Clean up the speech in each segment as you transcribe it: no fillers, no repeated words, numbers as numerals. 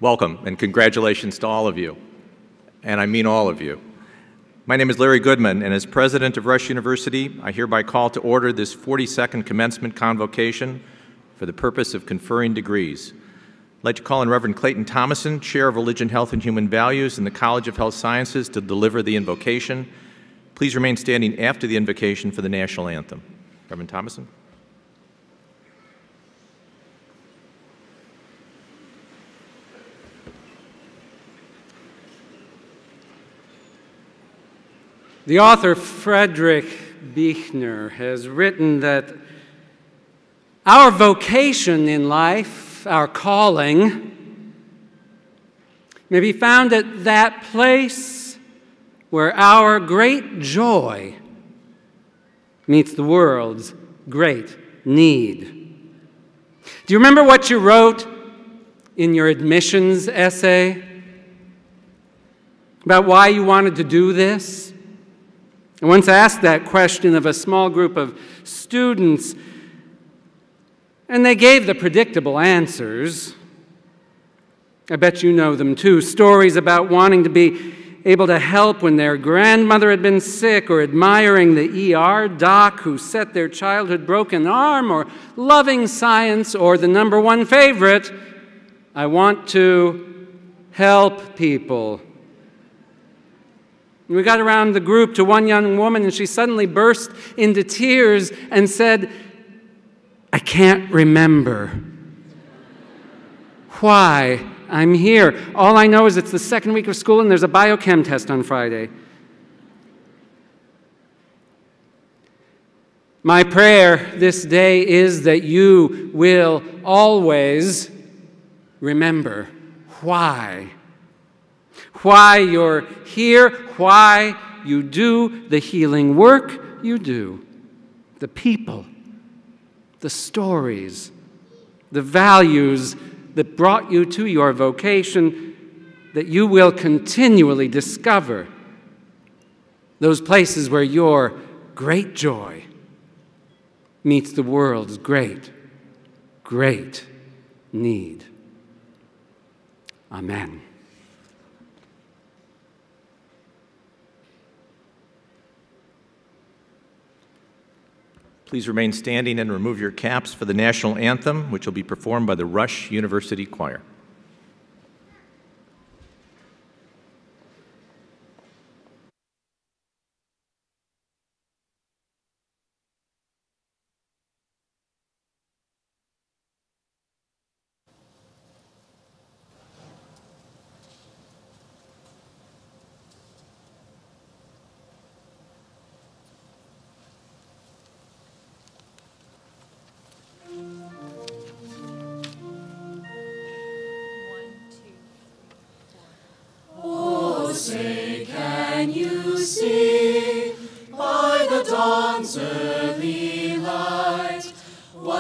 Welcome and congratulations to all of you, and I mean all of you. My name is Larry Goodman, and as president of Rush University, I hereby call to order this 42nd commencement convocation for the purpose of conferring degrees. I'd like to call on Reverend Clayton Thomason, Chair of Religion, Health, and Human Values in the College of Health Sciences, to deliver the invocation. Please remain standing after the invocation for the national anthem. Reverend Thomason. The author Friedrich Buechner has written that our vocation in life, our calling, may be found at that place where our great joy meets the world's great need. Do you remember what you wrote in your admissions essay about why you wanted to do this? I once asked that question of a small group of students, and they gave the predictable answers. I bet you know them too. Stories about wanting to be able to help when their grandmother had been sick, or admiring the ER doc who set their childhood broken arm, or loving science, or the #1 favorite, I want to help people. We got around the group to one young woman, and she suddenly burst into tears and said, "I can't remember why I'm here. All I know is it's the second week of school and there's a biochem test on Friday." My prayer this day is that you will always remember why. Why you're here, why you do the healing work you do, the people, the stories, the values that brought you to your vocation, that you will continually discover those places where your great joy meets the world's great, great need. Amen. Please remain standing and remove your caps for the national anthem, which will be performed by the Rush University Choir.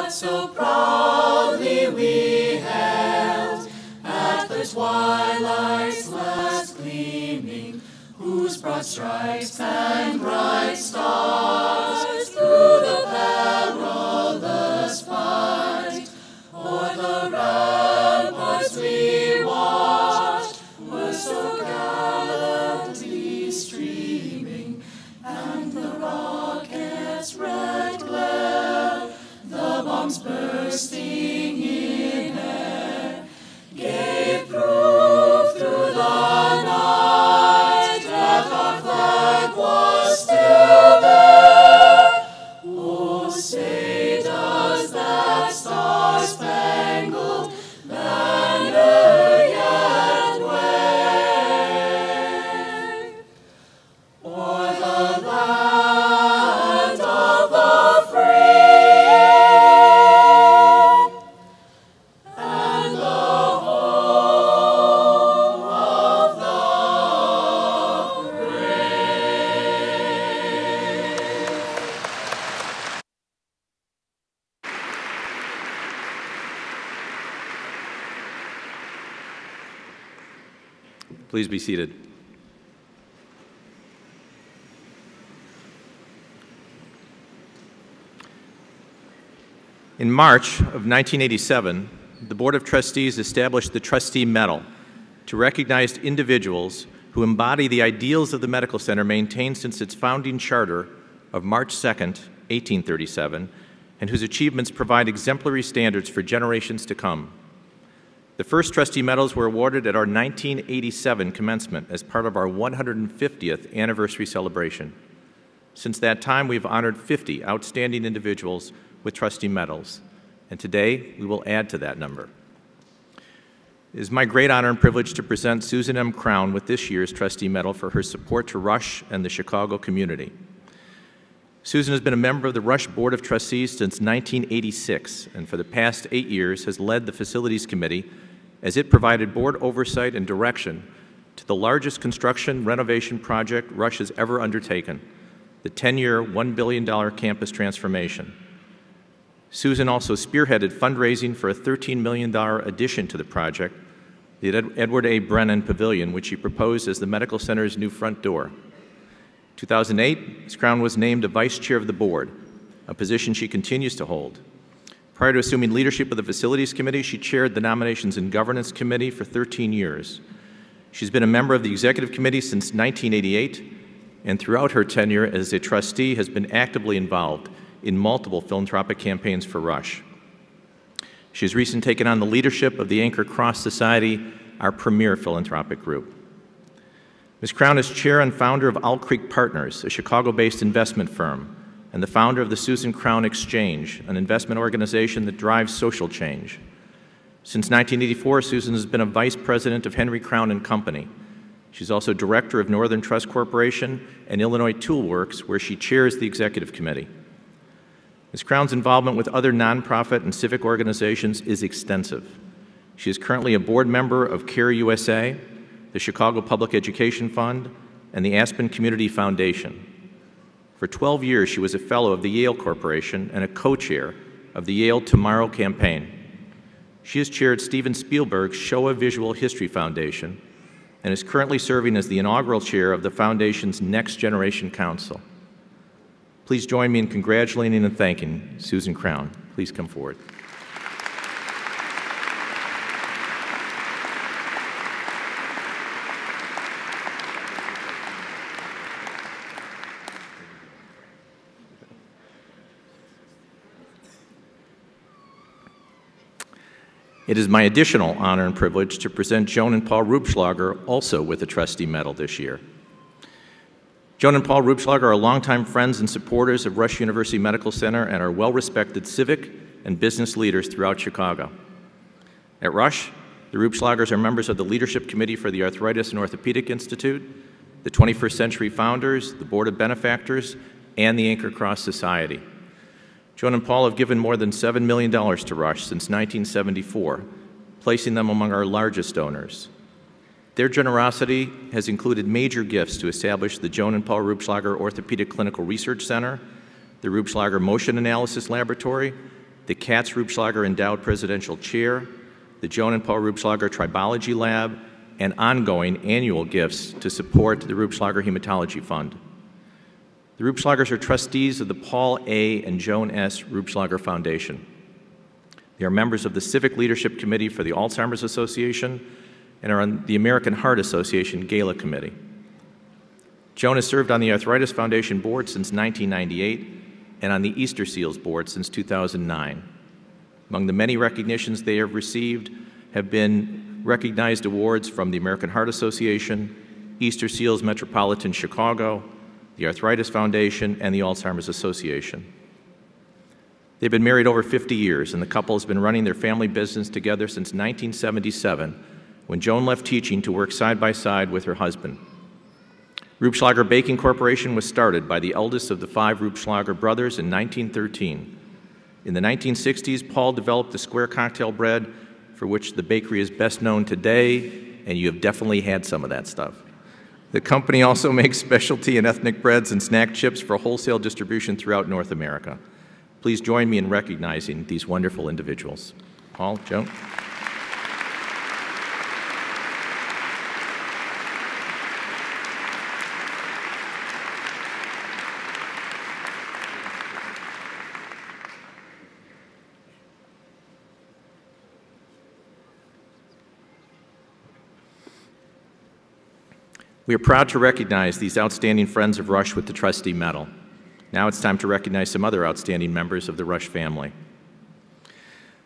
So proudly we hailed at the twilight's last gleaming, whose broad stripes and bright stars through the perilous fight o'er the ramparts we watched were so gallantly streaming, and the rockets' red glare, the bombs bursting in air, gave proof through the night that our flag was still there. Oh, say does that star-spangled banner yet wave o'er the land of the free? Please be seated. In March of 1987, the Board of Trustees established the Trustee Medal to recognize individuals who embody the ideals of the Medical Center maintained since its founding charter of March 2nd, 1837, and whose achievements provide exemplary standards for generations to come. The first Trustee Medals were awarded at our 1987 commencement as part of our 150th anniversary celebration. Since that time, we've honored 50 outstanding individuals with Trustee Medals, and today we will add to that number. It is my great honor and privilege to present Susan M. Crown with this year's Trustee Medal for her support to Rush and the Chicago community. Susan has been a member of the Rush Board of Trustees since 1986, and for the past 8 years has led the Facilities Committee as it provided board oversight and direction to the largest construction renovation project Rush has ever undertaken, the 10-year, $1 billion campus transformation. Susan also spearheaded fundraising for a $13 million addition to the project, the Edward A. Brennan Pavilion, which she proposed as the Medical Center's new front door. 2008, Ms. Crown was named a vice chair of the board, a position she continues to hold. Prior to assuming leadership of the Facilities Committee, she chaired the Nominations and Governance Committee for 13 years. She's been a member of the Executive Committee since 1988, and throughout her tenure as a trustee has been actively involved in multiple philanthropic campaigns for Rush. She has recently taken on the leadership of the Anchor Cross Society, our premier philanthropic group. Ms. Crown is chair and founder of Owl Creek Partners, a Chicago-based investment firm, and the founder of the Susan Crown Exchange, an investment organization that drives social change. Since 1984, Susan has been a vice president of Henry Crown & Company. She's also director of Northern Trust Corporation and Illinois Tool Works, where she chairs the executive committee. Ms. Crown's involvement with other nonprofit and civic organizations is extensive. She is currently a board member of CARE USA, the Chicago Public Education Fund, and the Aspen Community Foundation. For 12 years, she was a fellow of the Yale Corporation and a co-chair of the Yale Tomorrow campaign. She has chaired Steven Spielberg's Showa Visual History Foundation and is currently serving as the inaugural chair of the foundation's Next Generation Council. Please join me in congratulating and thanking Susan Crown. Please come forward. It is my additional honor and privilege to present Joan and Paul Rubschlager, also with a Trustee Medal this year. Joan and Paul Rubschlager are longtime friends and supporters of Rush University Medical Center and are well-respected civic and business leaders throughout Chicago. At Rush, the Rubschlagers are members of the Leadership Committee for the Arthritis and Orthopedic Institute, the 21st Century Founders, the Board of Benefactors, and the Anchor Cross Society. Joan and Paul have given more than $7 million to Rush since 1974, placing them among our largest donors. Their generosity has included major gifts to establish the Joan and Paul Rubschlager Orthopedic Clinical Research Center, the Rubschlager Motion Analysis Laboratory, the Katz Rubschlager Endowed Presidential Chair, the Joan and Paul Rubschlager Tribology Lab, and ongoing annual gifts to support the Rubschlager Hematology Fund. The Rubschlagers are trustees of the Paul A. and Joan S. Rubschlager Foundation. They are members of the Civic Leadership Committee for the Alzheimer's Association and are on the American Heart Association Gala Committee. Joan has served on the Arthritis Foundation Board since 1998 and on the Easter Seals Board since 2009. Among the many recognitions they have received have been recognized awards from the American Heart Association, Easter Seals Metropolitan Chicago, the Arthritis Foundation, and the Alzheimer's Association. They've been married over 50 years, and the couple has been running their family business together since 1977, when Joan left teaching to work side by side with her husband. Rubschlager Baking Corporation was started by the eldest of the 5 Rubschlager brothers in 1913. In the 1960s, Paul developed the square cocktail bread, for which the bakery is best known today, and you have definitely had some of that stuff. The company also makes specialty and ethnic breads and snack chips for wholesale distribution throughout North America. Please join me in recognizing these wonderful individuals. Paul, Joan. We are proud to recognize these outstanding friends of Rush with the Trustee Medal. Now it's time to recognize some other outstanding members of the Rush family.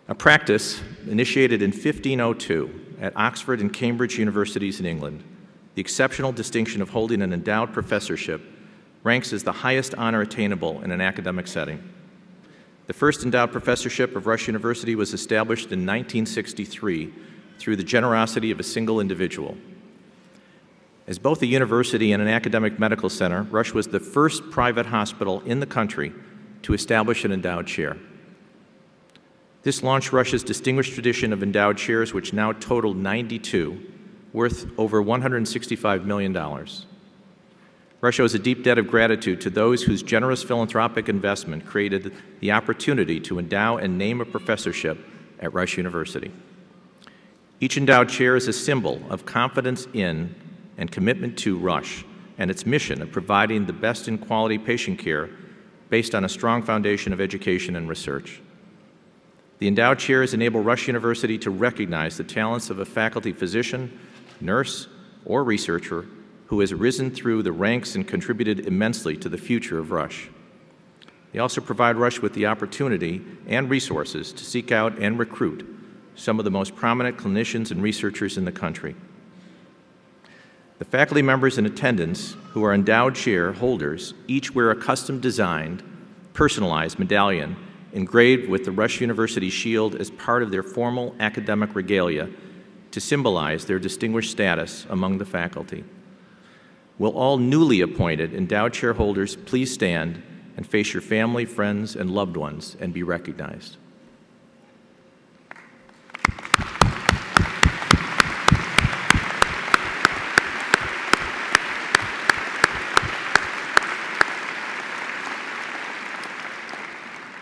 A practice initiated in 1502 at Oxford and Cambridge Universities in England, the exceptional distinction of holding an endowed professorship ranks as the highest honor attainable in an academic setting. The first endowed professorship of Rush University was established in 1963 through the generosity of a single individual. As both a university and an academic medical center, Rush was the first private hospital in the country to establish an endowed chair. This launched Rush's distinguished tradition of endowed chairs, which now total 92, worth over $165 million. Rush owes a deep debt of gratitude to those whose generous philanthropic investment created the opportunity to endow and name a professorship at Rush University. Each endowed chair is a symbol of confidence in and commitment to Rush and its mission of providing the best in quality patient care based on a strong foundation of education and research. The endowed chairs enable Rush University to recognize the talents of a faculty physician, nurse, or researcher who has risen through the ranks and contributed immensely to the future of Rush. They also provide Rush with the opportunity and resources to seek out and recruit some of the most prominent clinicians and researchers in the country. The faculty members in attendance who are endowed chair holders each wear a custom-designed, personalized medallion engraved with the Rush University shield as part of their formal academic regalia to symbolize their distinguished status among the faculty. Will all newly appointed endowed chair holders please stand and face your family, friends, and loved ones and be recognized.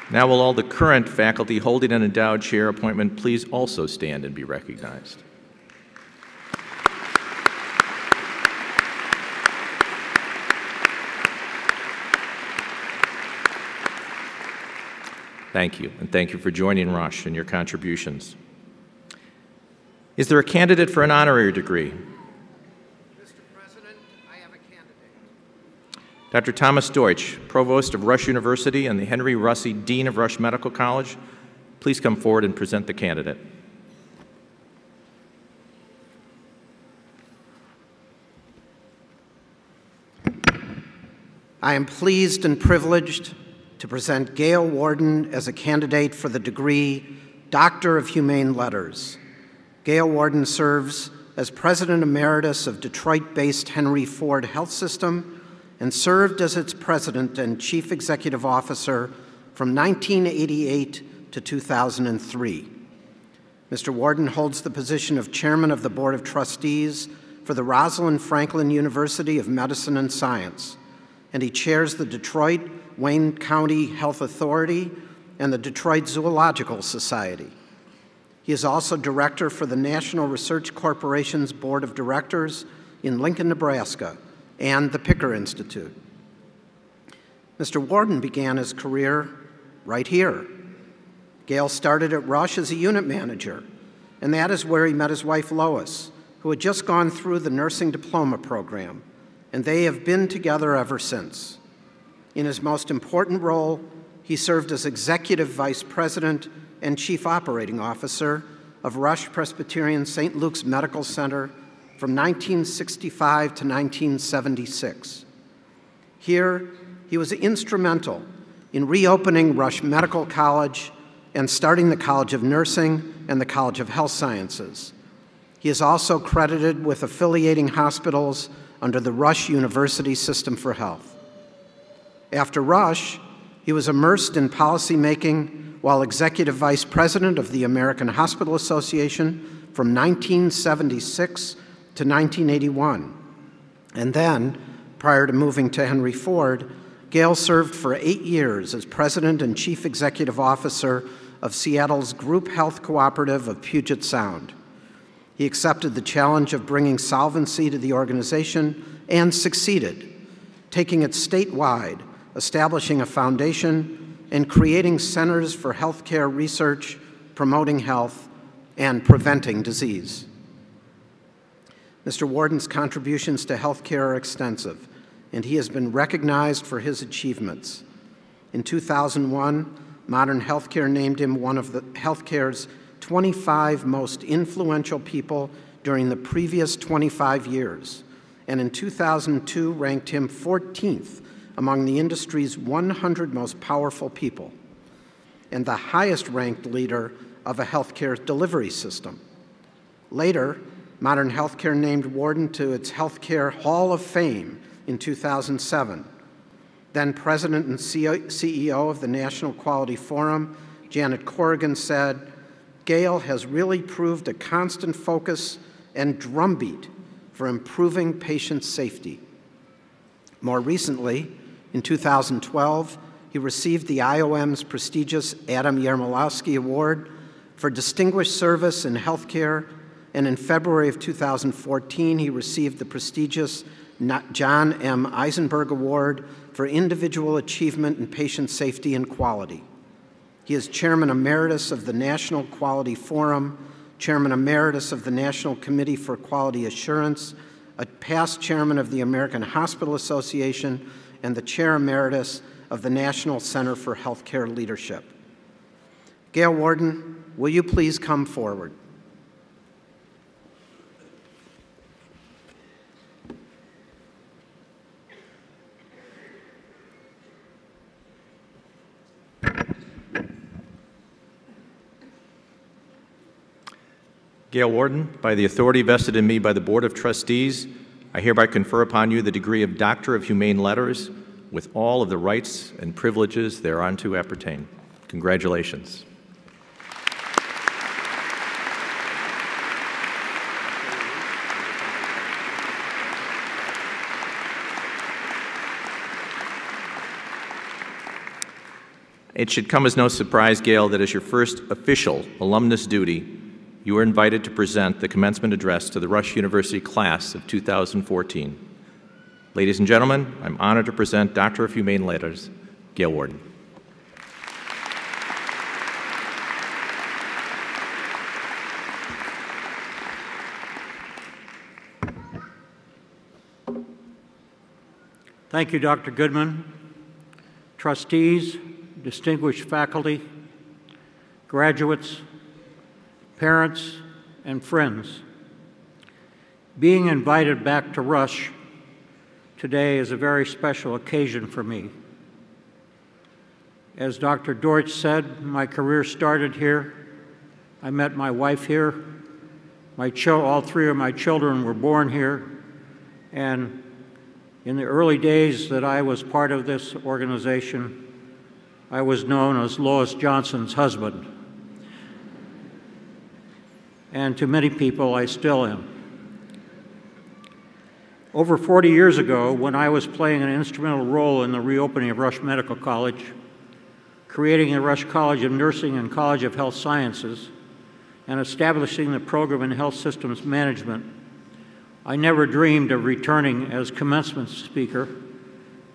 Now will all the current faculty holding an endowed chair appointment please also stand and be recognized. Thank you, and thank you for joining Rush and your contributions. Is there a candidate for an honorary degree? Mr. President, I have a candidate. Dr. Thomas Deutsch, Provost of Rush University and the Henry Russey Dean of Rush Medical College, please come forward and present the candidate. I am pleased and privileged to present Gail Warden as a candidate for the degree Doctor of Humane Letters. Gail Warden serves as President Emeritus of Detroit-based Henry Ford Health System and served as its President and Chief Executive Officer from 1988 to 2003. Mr. Warden holds the position of Chairman of the Board of Trustees for the Rosalind Franklin University of Medicine and Science, and he chairs the Detroit Wayne County Health Authority and the Detroit Zoological Society. He is also director for the National Research Corporation's Board of Directors in Lincoln, Nebraska, and the Picker Institute. Mr. Warden began his career right here. Gail started at Rush as a unit manager, and that is where he met his wife Lois, who had just gone through the nursing diploma program, and they have been together ever since. In his most important role, he served as Executive Vice President and Chief Operating Officer of Rush-Presbyterian-St. Luke's Medical Center from 1965 to 1976. Here, he was instrumental in reopening Rush Medical College and starting the College of Nursing and the College of Health Sciences. He is also credited with affiliating hospitals under the Rush University System for Health. After Rush, he was immersed in policymaking while Executive Vice President of the American Hospital Association from 1976 to 1981. And then, prior to moving to Henry Ford, Gail served for 8 years as President and Chief Executive Officer of Seattle's Group Health Cooperative of Puget Sound. He accepted the challenge of bringing solvency to the organization and succeeded, taking it statewide, establishing a foundation, and creating centers for healthcare research, promoting health, and preventing disease. Mr. Warden's contributions to healthcare are extensive, and he has been recognized for his achievements. In 2001, Modern Healthcare named him one of the healthcare's 25 most influential people during the previous 25 years, and in 2002 ranked him 14th among the industry's 100 most powerful people, and the highest-ranked leader of a healthcare delivery system. Later, Modern Healthcare named Warden to its Healthcare Hall of Fame in 2007. Then President and CEO of the National Quality Forum, Janet Corrigan, said, "Gail has really proved a constant focus and drumbeat for improving patient safety." More recently, in 2012, he received the IOM's prestigious Adam Yermolowski Award for distinguished service in healthcare, and in February of 2014, he received the prestigious John M. Eisenberg Award for individual achievement in patient safety and quality. He is Chairman Emeritus of the National Quality Forum, Chairman Emeritus of the National Committee for Quality Assurance, a past Chairman of the American Hospital Association, and the Chair Emeritus of the National Center for Healthcare Leadership. Gail Warden, will you please come forward? Gail Warden, by the authority vested in me by the Board of Trustees, I hereby confer upon you the degree of Doctor of Humane Letters with all of the rights and privileges thereunto appertain. Congratulations. It should come as no surprise, Gail, that as your first official alumnus duty, you are invited to present the commencement address to the Rush University class of 2014. Ladies and gentlemen, I'm honored to present Doctor of Humane Letters, Gail Warden. Thank you, Dr. Goodman. Trustees, distinguished faculty, graduates, parents, and friends. Being invited back to Rush today is a very special occasion for me. As Dr. Deutsch said, my career started here. I met my wife here. All three of my children were born here. And in the early days that I was part of this organization, I was known as Lois Johnson's husband. And to many people, I still am. Over 40 years ago, when I was playing an instrumental role in the reopening of Rush Medical College, creating the Rush College of Nursing and College of Health Sciences, and establishing the program in health systems management, I never dreamed of returning as commencement speaker,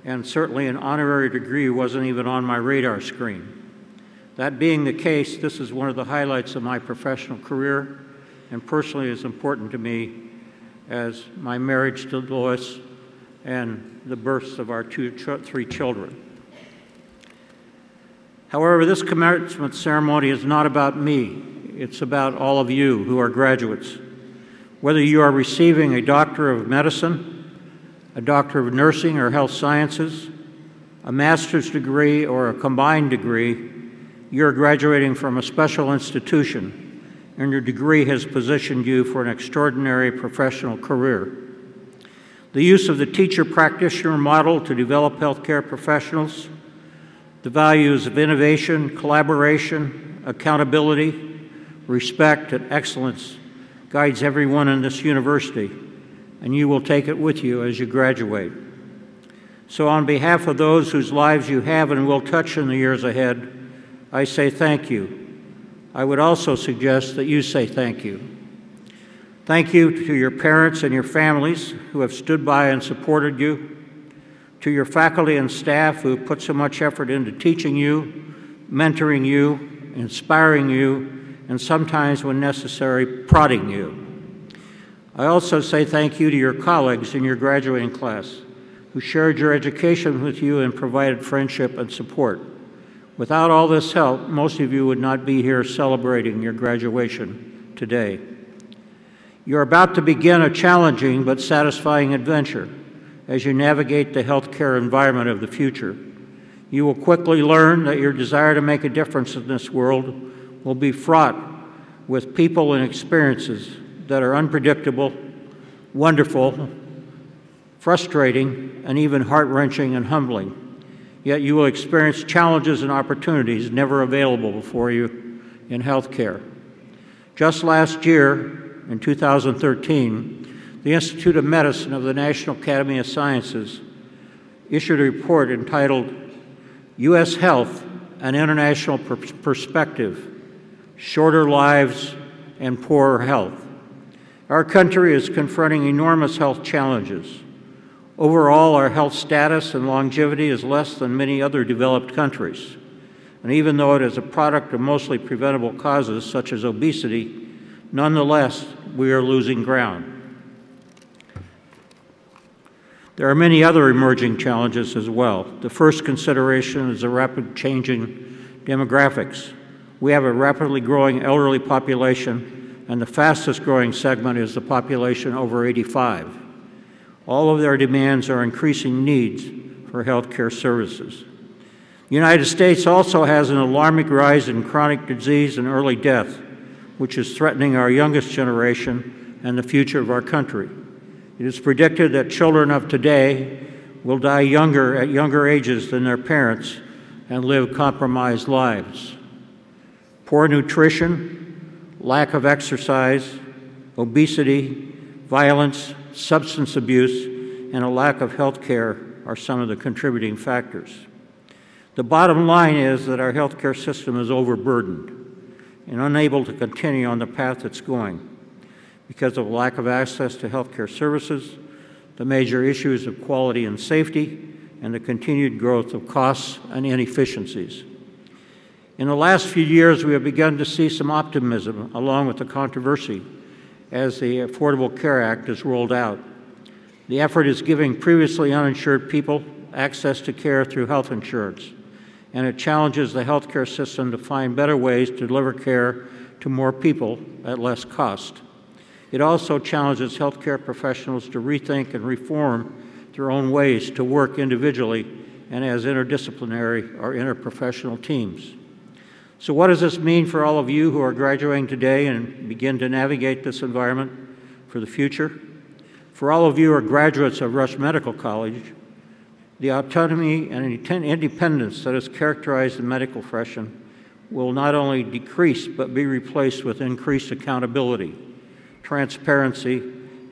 and certainly an honorary degree wasn't even on my radar screen. That being the case, this is one of the highlights of my professional career, and personally is important to me as my marriage to Lois and the births of our three children. However, this commencement ceremony is not about me. It's about all of you who are graduates. Whether you are receiving a Doctor of Medicine, a Doctor of Nursing or Health Sciences, a master's degree, or a combined degree, you're graduating from a special institution, and your degree has positioned you for an extraordinary professional career. The use of the teacher-practitioner model to develop healthcare professionals, the values of innovation, collaboration, accountability, respect, and excellence guides everyone in this university, and you will take it with you as you graduate. So on behalf of those whose lives you have and will touch in the years ahead, I say thank you. I would also suggest that you say thank you. Thank you to your parents and your families who have stood by and supported you, to your faculty and staff who have put so much effort into teaching you, mentoring you, inspiring you, and sometimes, when necessary, prodding you. I also say thank you to your colleagues in your graduating class who shared your education with you and provided friendship and support. Without all this help, most of you would not be here celebrating your graduation today. You're about to begin a challenging but satisfying adventure as you navigate the healthcare environment of the future. You will quickly learn that your desire to make a difference in this world will be fraught with people and experiences that are unpredictable, wonderful, frustrating, and even heart-wrenching and humbling. Yet you will experience challenges and opportunities never available before you in healthcare. Just last year, in 2013, the Institute of Medicine of the National Academy of Sciences issued a report entitled U.S. Health, an International Perspective, Shorter Lives and Poorer Health. Our country is confronting enormous health challenges. Overall, our health status and longevity is less than many other developed countries. And even though it is a product of mostly preventable causes, such as obesity, nonetheless, we are losing ground. There are many other emerging challenges as well. The first consideration is the rapid changing demographics. We have a rapidly growing elderly population, and the fastest growing segment is the population over 85. All of their demands are increasing needs for healthcare services. The United States also has an alarming rise in chronic disease and early death, which is threatening our youngest generation and the future of our country. It is predicted that children of today will die younger at younger ages than their parents and live compromised lives. Poor nutrition, lack of exercise, obesity, violence, substance abuse, and a lack of health care are some of the contributing factors. The bottom line is that our healthcare system is overburdened and unable to continue on the path it's going because of lack of access to healthcare services, the major issues of quality and safety, and the continued growth of costs and inefficiencies. In the last few years, we have begun to see some optimism along with the controversy as the Affordable Care Act is rolled out. The effort is giving previously uninsured people access to care through health insurance, and it challenges the healthcare system to find better ways to deliver care to more people at less cost. It also challenges healthcare professionals to rethink and reform their own ways to work individually and as interdisciplinary or interprofessional teams. So what does this mean for all of you who are graduating today and begin to navigate this environment for the future? For all of you who are graduates of Rush Medical College, the autonomy and independence that has characterized the medical profession will not only decrease but be replaced with increased accountability, transparency,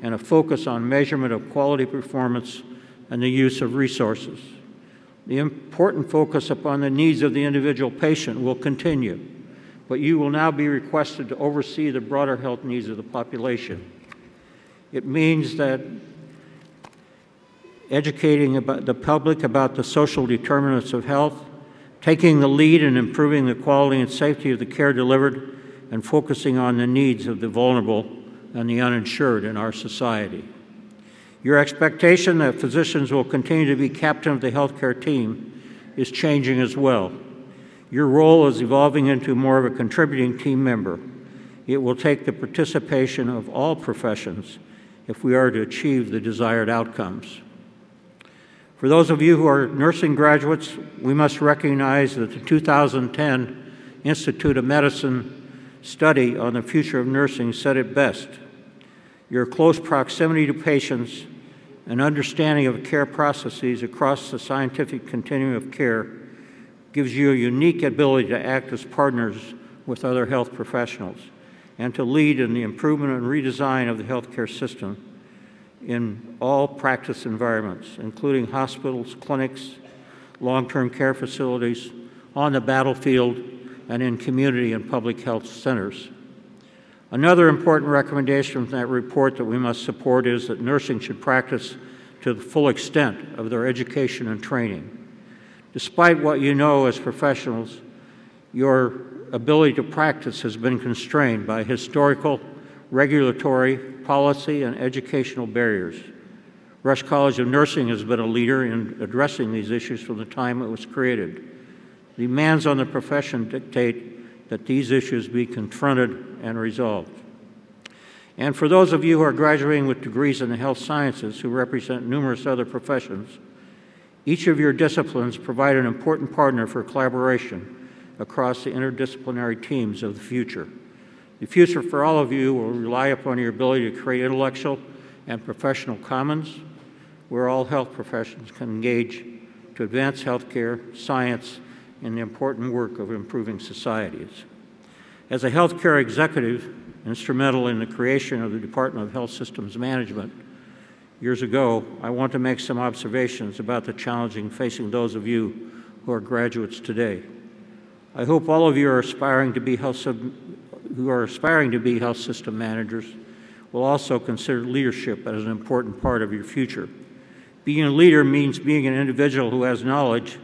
and a focus on measurement of quality performance and the use of resources. The important focus upon the needs of the individual patient will continue, but you will now be requested to oversee the broader health needs of the population. It means that educating the public about the social determinants of health, taking the lead in improving the quality and safety of the care delivered, and focusing on the needs of the vulnerable and the uninsured in our society. Your expectation that physicians will continue to be captain of the healthcare team is changing as well. Your role is evolving into more of a contributing team member. It will take the participation of all professions if we are to achieve the desired outcomes. For those of you who are nursing graduates, we must recognize that the 2010 Institute of Medicine study on the future of nursing said it best. Your close proximity to patients and understanding of care processes across the scientific continuum of care gives you a unique ability to act as partners with other health professionals and to lead in the improvement and redesign of the healthcare system in all practice environments, including hospitals, clinics, long-term care facilities, on the battlefield, and in community and public health centers. Another important recommendation from that report that we must support is that nursing should practice to the full extent of their education and training. Despite what you know as professionals, your ability to practice has been constrained by historical, regulatory, policy, and educational barriers. Rush College of Nursing has been a leader in addressing these issues from the time it was created. The demands on the profession dictate that these issues be confronted and resolved. And for those of you who are graduating with degrees in the health sciences who represent numerous other professions, each of your disciplines provide an important partner for collaboration across the interdisciplinary teams of the future. The future for all of you will rely upon your ability to create intellectual and professional commons where all health professions can engage to advance healthcare, science, and the important work of improving societies. As a healthcare executive, instrumental in the creation of the Department of Health Systems Management years ago, I want to make some observations about the challenges facing those of you who are graduates today. I hope all of you are aspiring to be health system managers will also consider leadership as an important part of your future. Being a leader means being an individual who has knowledge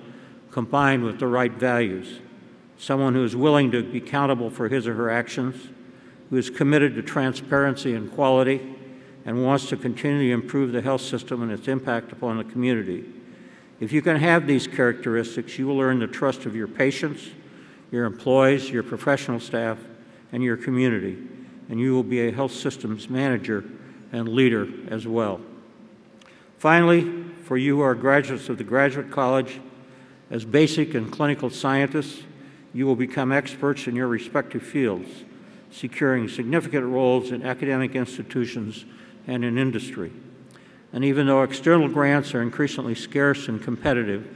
combined with the right values, someone who is willing to be accountable for his or her actions, who is committed to transparency and quality, and wants to continually improve the health system and its impact upon the community. If you can have these characteristics, you will earn the trust of your patients, your employees, your professional staff, and your community, and you will be a health systems manager and leader as well. Finally, for you who are graduates of the Graduate College, as basic and clinical scientists, you will become experts in your respective fields, securing significant roles in academic institutions and in industry. And even though external grants are increasingly scarce and competitive,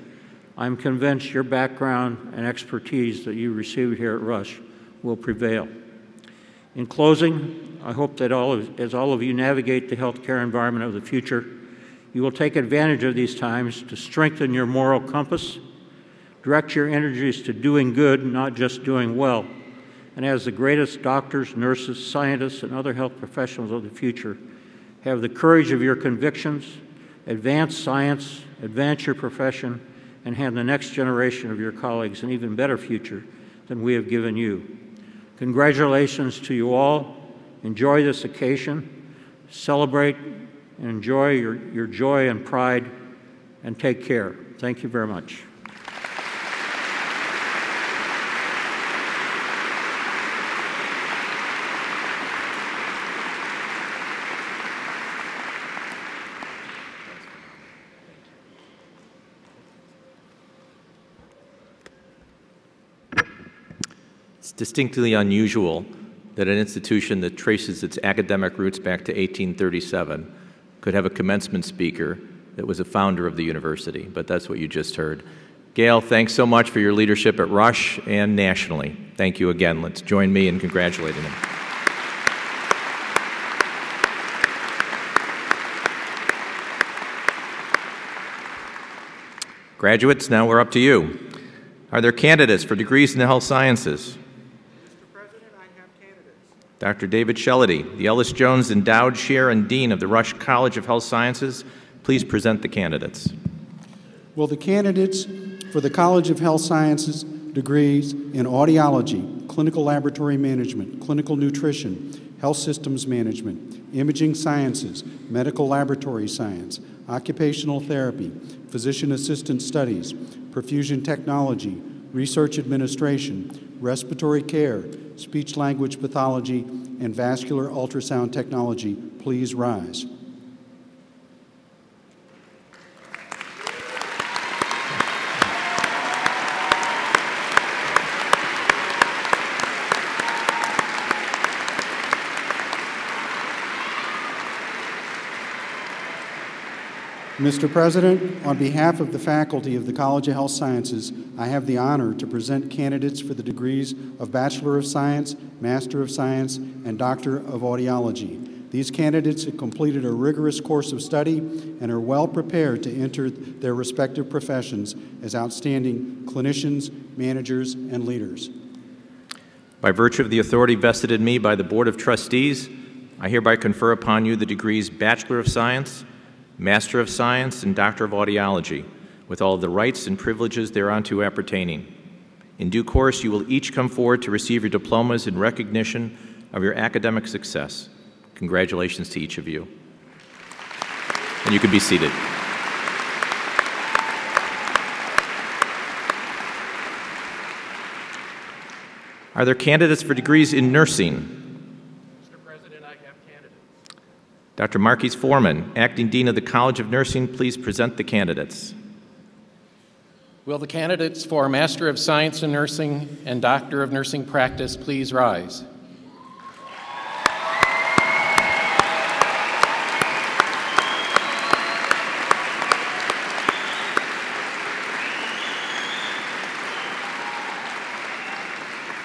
I'm convinced your background and expertise that you received here at Rush will prevail. In closing, I hope that as all of you navigate the healthcare environment of the future, you will take advantage of these times to strengthen your moral compass, direct your energies to doing good, not just doing well, and as the greatest doctors, nurses, scientists, and other health professionals of the future, have the courage of your convictions, advance science, advance your profession, and hand the next generation of your colleagues an even better future than we have given you. Congratulations to you all. Enjoy this occasion. Celebrate and enjoy your joy and pride, and take care. Thank you very much. It's distinctly unusual that an institution that traces its academic roots back to 1837 could have a commencement speaker that was a founder of the university, but that's what you just heard. Gail, thanks so much for your leadership at Rush and nationally. Thank you again. Let's join me in congratulating him. Graduates, now we're up to you. Are there candidates for degrees in the health sciences? Mr. President, I have candidates. Dr. David Shellady, the Ellis Jones Endowed Chair and Dean of the Rush College of Health Sciences, please present the candidates. Will the candidates for the College of Health Sciences degrees in audiology, clinical laboratory management, clinical nutrition, health systems management, imaging sciences, medical laboratory science, occupational therapy, physician assistant studies, perfusion technology, research administration, respiratory care, speech-language pathology, and vascular ultrasound technology, please rise. Mr. President, on behalf of the faculty of the College of Health Sciences, I have the honor to present candidates for the degrees of Bachelor of Science, Master of Science, and Doctor of Audiology. These candidates have completed a rigorous course of study and are well prepared to enter their respective professions as outstanding clinicians, managers, and leaders. By virtue of the authority vested in me by the Board of Trustees, I hereby confer upon you the degrees Bachelor of Science, Master of Science, and Doctor of Audiology, with all of the rights and privileges thereunto appertaining. In due course, you will each come forward to receive your diplomas in recognition of your academic success. Congratulations to each of you. And you can be seated. Are there candidates for degrees in nursing? Mr. President, I have candidates. Dr. Marquise Foreman, Acting Dean of the College of Nursing, please present the candidates. Will the candidates for Master of Science in Nursing and Doctor of Nursing Practice please rise?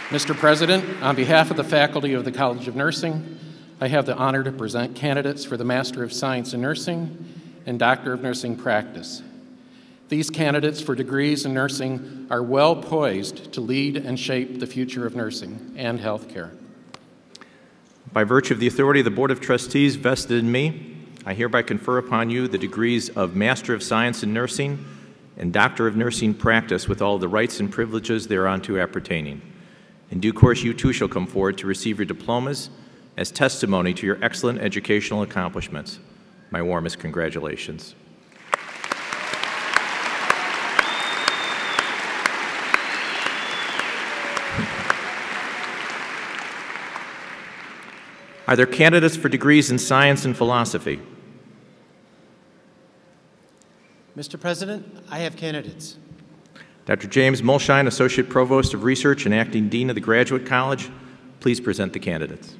Mr. President, on behalf of the faculty of the College of Nursing, I have the honor to present candidates for the Master of Science in Nursing and Doctor of Nursing Practice. These candidates for degrees in nursing are well poised to lead and shape the future of nursing and healthcare. By virtue of the authority of the Board of Trustees vested in me, I hereby confer upon you the degrees of Master of Science in Nursing and Doctor of Nursing Practice with all the rights and privileges thereunto appertaining. In due course, you too shall come forward to receive your diplomas as testimony to your excellent educational accomplishments. My warmest congratulations. Are there candidates for degrees in science and philosophy? Mr. President, I have candidates. Dr. James Mulshine, Associate Provost of Research and Acting Dean of the Graduate College, please present the candidates.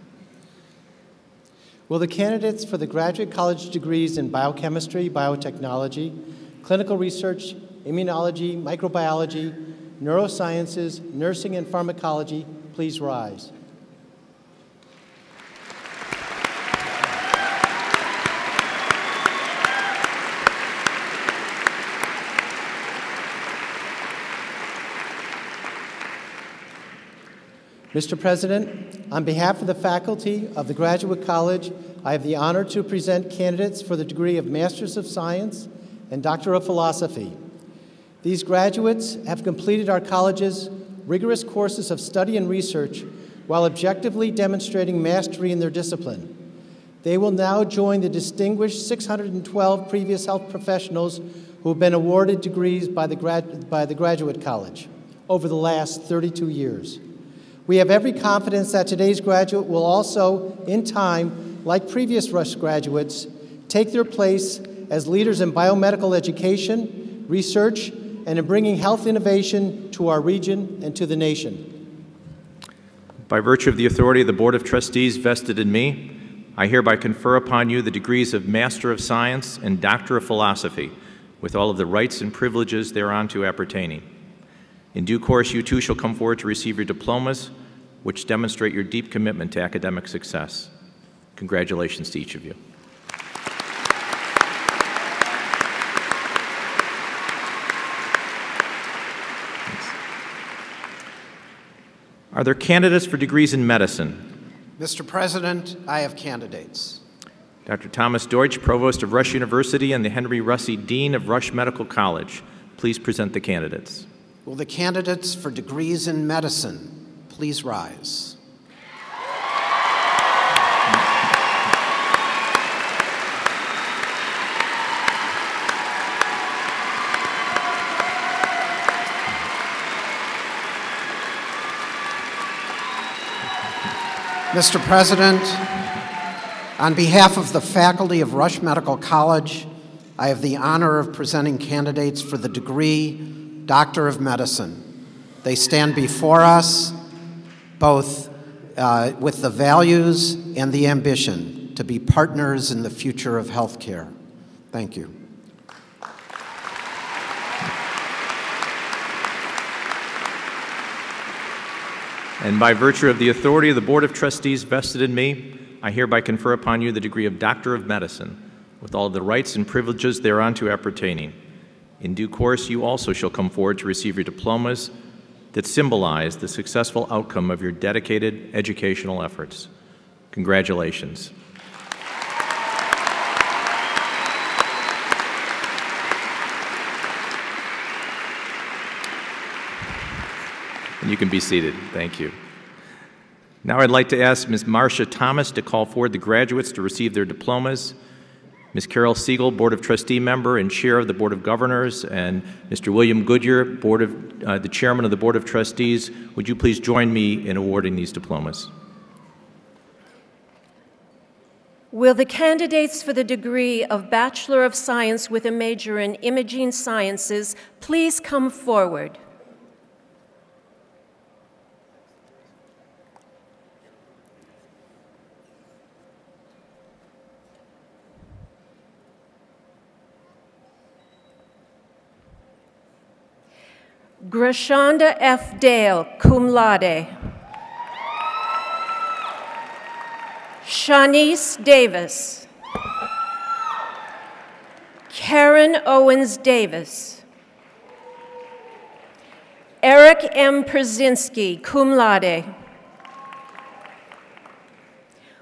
Will the candidates for the Graduate College degrees in biochemistry, biotechnology, clinical research, immunology, microbiology, neurosciences, nursing, and pharmacology please rise? Mr. President, on behalf of the faculty of the Graduate College, I have the honor to present candidates for the degree of Masters of Science and Doctor of Philosophy. These graduates have completed our college's rigorous courses of study and research while objectively demonstrating mastery in their discipline. They will now join the distinguished 612 previous health professionals who have been awarded degrees by the Graduate College over the last 32 years. We have every confidence that today's graduate will also, in time, like previous Rush graduates, take their place as leaders in biomedical education, research, and in bringing health innovation to our region and to the nation. By virtue of the authority of the Board of Trustees vested in me, I hereby confer upon you the degrees of Master of Science and Doctor of Philosophy, with all of the rights and privileges thereunto appertaining. In due course, you too shall come forward to receive your diplomas, which demonstrate your deep commitment to academic success. Congratulations to each of you. Thanks. Are there candidates for degrees in medicine? Mr. President, I have candidates. Dr. Thomas Deutsch, Provost of Rush University and the Henry Russey Dean of Rush Medical College, please present the candidates. Will the candidates for degrees in medicine please rise? Mr. President, on behalf of the faculty of Rush Medical College, I have the honor of presenting candidates for the degree Doctor of Medicine. They stand before us both with the values and the ambition to be partners in the future of healthcare. Thank you. And by virtue of the authority of the Board of Trustees vested in me, I hereby confer upon you the degree of Doctor of Medicine, with all of the rights and privileges thereunto appertaining. In due course, you also shall come forward to receive your diplomas that symbolize the successful outcome of your dedicated educational efforts. Congratulations. And you can be seated. Thank you. Now I'd like to ask Ms. Marcia Thomas to call forward the graduates to receive their diplomas. Ms. Carol Siegel, Board of Trustee member and Chair of the Board of Governors, and Mr. William Goodyear, the Chairman of the Board of Trustees, would you please join me in awarding these diplomas? Will the candidates for the degree of Bachelor of Science with a major in Imaging Sciences please come forward? Grashonda F. Dale, cum laude. Shanice Davis. Karen Owens Davis. Eric M. Przynski, cum laude.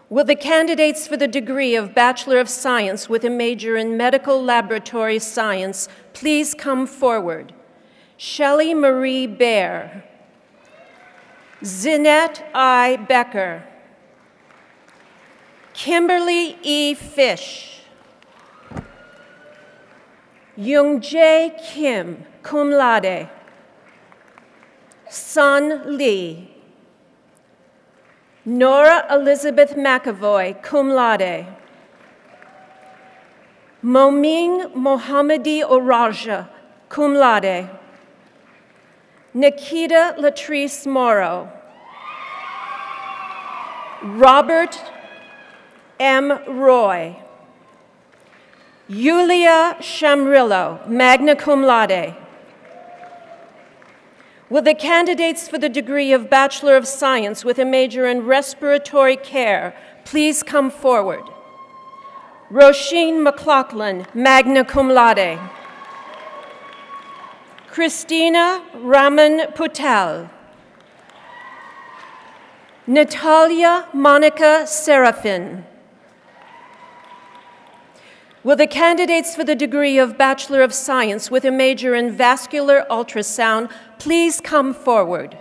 Will the candidates for the degree of Bachelor of Science with a major in Medical Laboratory Science please come forward? Shelley Marie Baer. Zinette I. Becker. Kimberly E. Fish. Youngjae Kim, cum laude. Sun Lee. Nora Elizabeth McAvoy, cum laude. Moming Mohammadi Oraja, cum laude. Nikita Latrice Morrow. Robert M. Roy. Yulia Shamrillo, magna cum laude. Will the candidates for the degree of Bachelor of Science with a major in Respiratory Care please come forward? Roisin McLaughlin, magna cum laude. Christina Raman Putel. Natalia Monica Serafin. Will the candidates for the degree of Bachelor of Science with a major in Vascular Ultrasound please come forward?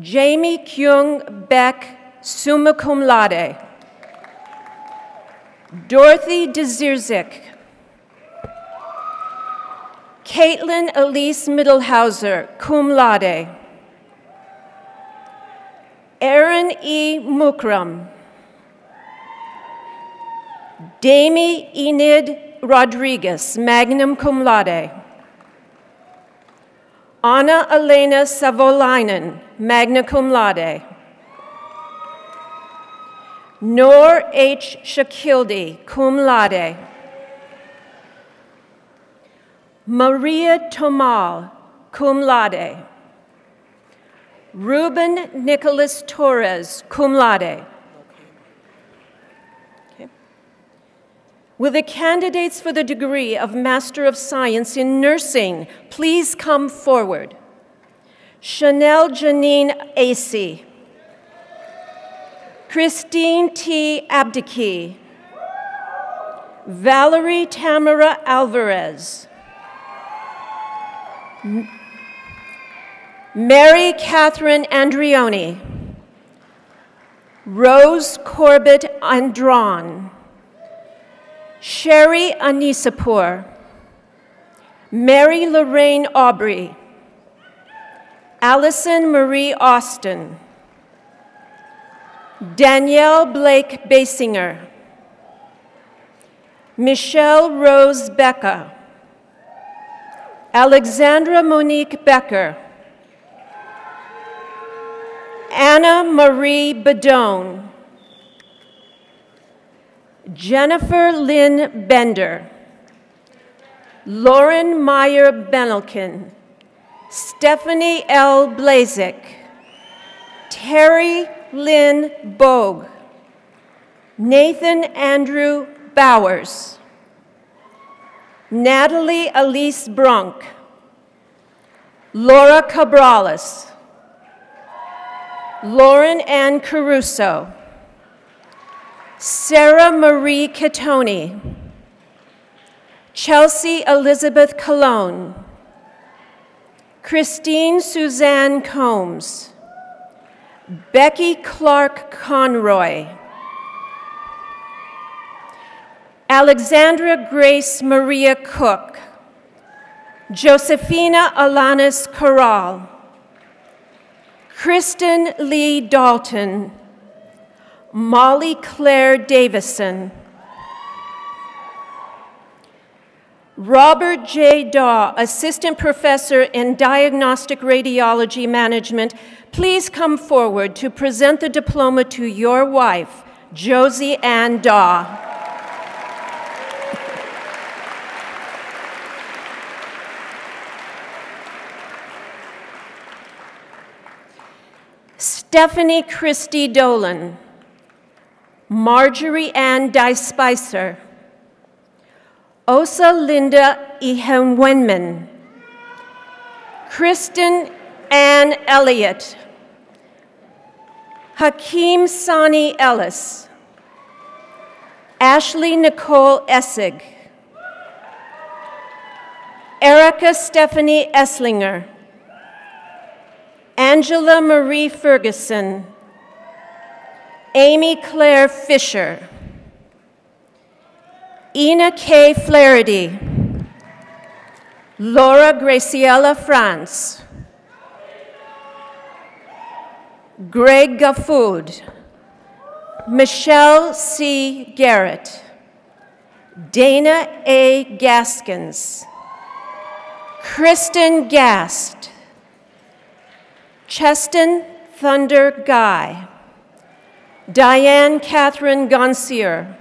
Jamie Kyung Beck, summa cum laude. Dorothy Dezirzik. Caitlin Elise Middlehauser, cum laude. Aaron E. Mukram. Dami Enid Rodriguez, magna cum laude. Anna Elena Savolainen, magna cum laude. Noor H. Shakildi, cum laude. Maria Tomal, cum laude. Ruben Nicholas Torres, cum laude. Okay. Will the candidates for the degree of Master of Science in Nursing please come forward? Chanel Janine Acey. Christine T. Abdiki. Valerie Tamara Alvarez. Mary Catherine Andrioni. Rose Corbett Andron. Sherry Anisapur. Mary Lorraine Aubrey. Allison Marie Austin. Danielle Blake Basinger. Michelle Rose Becca. Alexandra Monique Becker. Anna Marie Badone. Jennifer Lynn Bender. Lauren Meyer Benelkin. Stephanie L. Blazik. Terry Lynn Bogue. Nathan Andrew Bowers. Natalie Elise Brunk. Laura Cabrales. Lauren Ann Caruso. Sarah Marie Catoni. Chelsea Elizabeth Colon. Christine Suzanne Combs. Becky Clark Conroy, Alexandra Grace Maria Cook, Josephina Alanis Corral, Kristen Lee Dalton, Molly Claire Davison, Robert J. Daw, Assistant Professor in Diagnostic Radiology Management, please come forward to present the diploma to your wife, Josie Ann Daw. Stephanie Christie Dolan, Marjorie Ann Dyspicer, Osa Linda Ihenwenman, Kristen Ann Elliott, Hakeem Sani Ellis, Ashley Nicole Essig, Erica Stephanie Esslinger, Angela Marie Ferguson, Amy Claire Fisher, Ina K. Flaherty, Laura Graciela France, Greg Gaffoud, Michelle C. Garrett, Dana A. Gaskins, Kristen Gast, Cheston Thunder Guy, Diane Catherine Gonsier,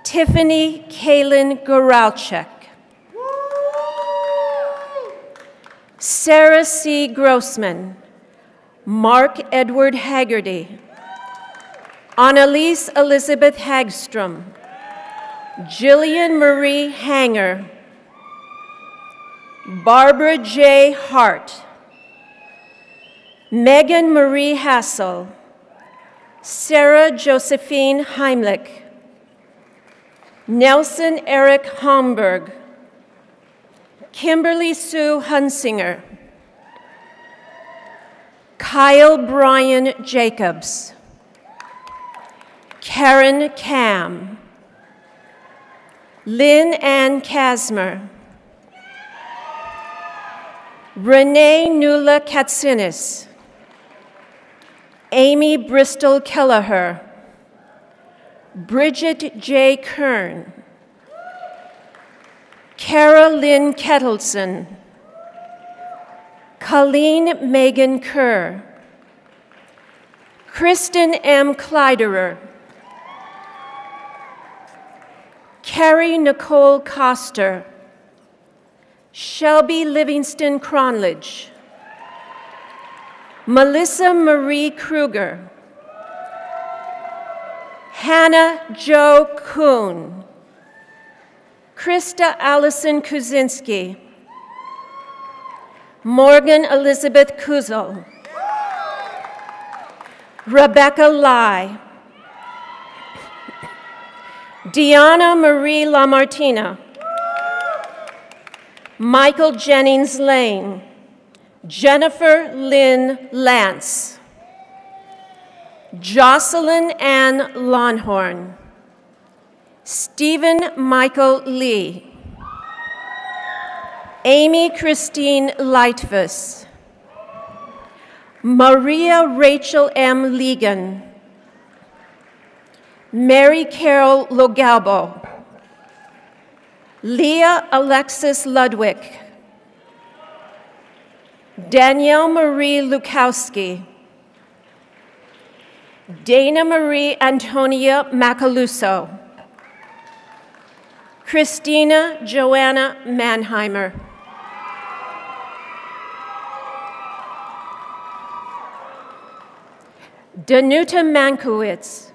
Tiffany Kaylin Goralchek, Sarah C. Grossman, Mark Edward Haggerty, Annalise Elizabeth Hagstrom, Jillian Marie Hanger, Barbara J. Hart, Megan Marie Hassel, Sarah Josephine Heimlich, Nelson Eric Homburg, Kimberly Sue Hunsinger, Kyle Brian Jacobs, Karen Cam, Lynn Ann Kasmer, Renee Nula Katsinis, Amy Bristol Kelleher, Bridget J. Kern, Kara Lynn Kettleson, Colleen Megan Kerr, Kristen M. Kleiderer, Carrie Nicole Coster, Shelby Livingston Cronledge, Melissa Marie Kruger, Hannah Jo Kuhn, Krista Allison Kuzinski, Morgan Elizabeth Kuzel, Rebecca Lai, Deanna Marie LaMartina, Michael Jennings Lane, Jennifer Lynn Lance, Jocelyn Ann Longhorn, Stephen Michael Lee, Amy Christine Lightfuss, Maria Rachel M. Ligon, Mary Carol Logalbo, Leah Alexis Ludwig, Danielle Marie Lukowski, Dana Marie Antonia Macaluso, Christina Joanna Mannheimer, Danuta Mankiewicz,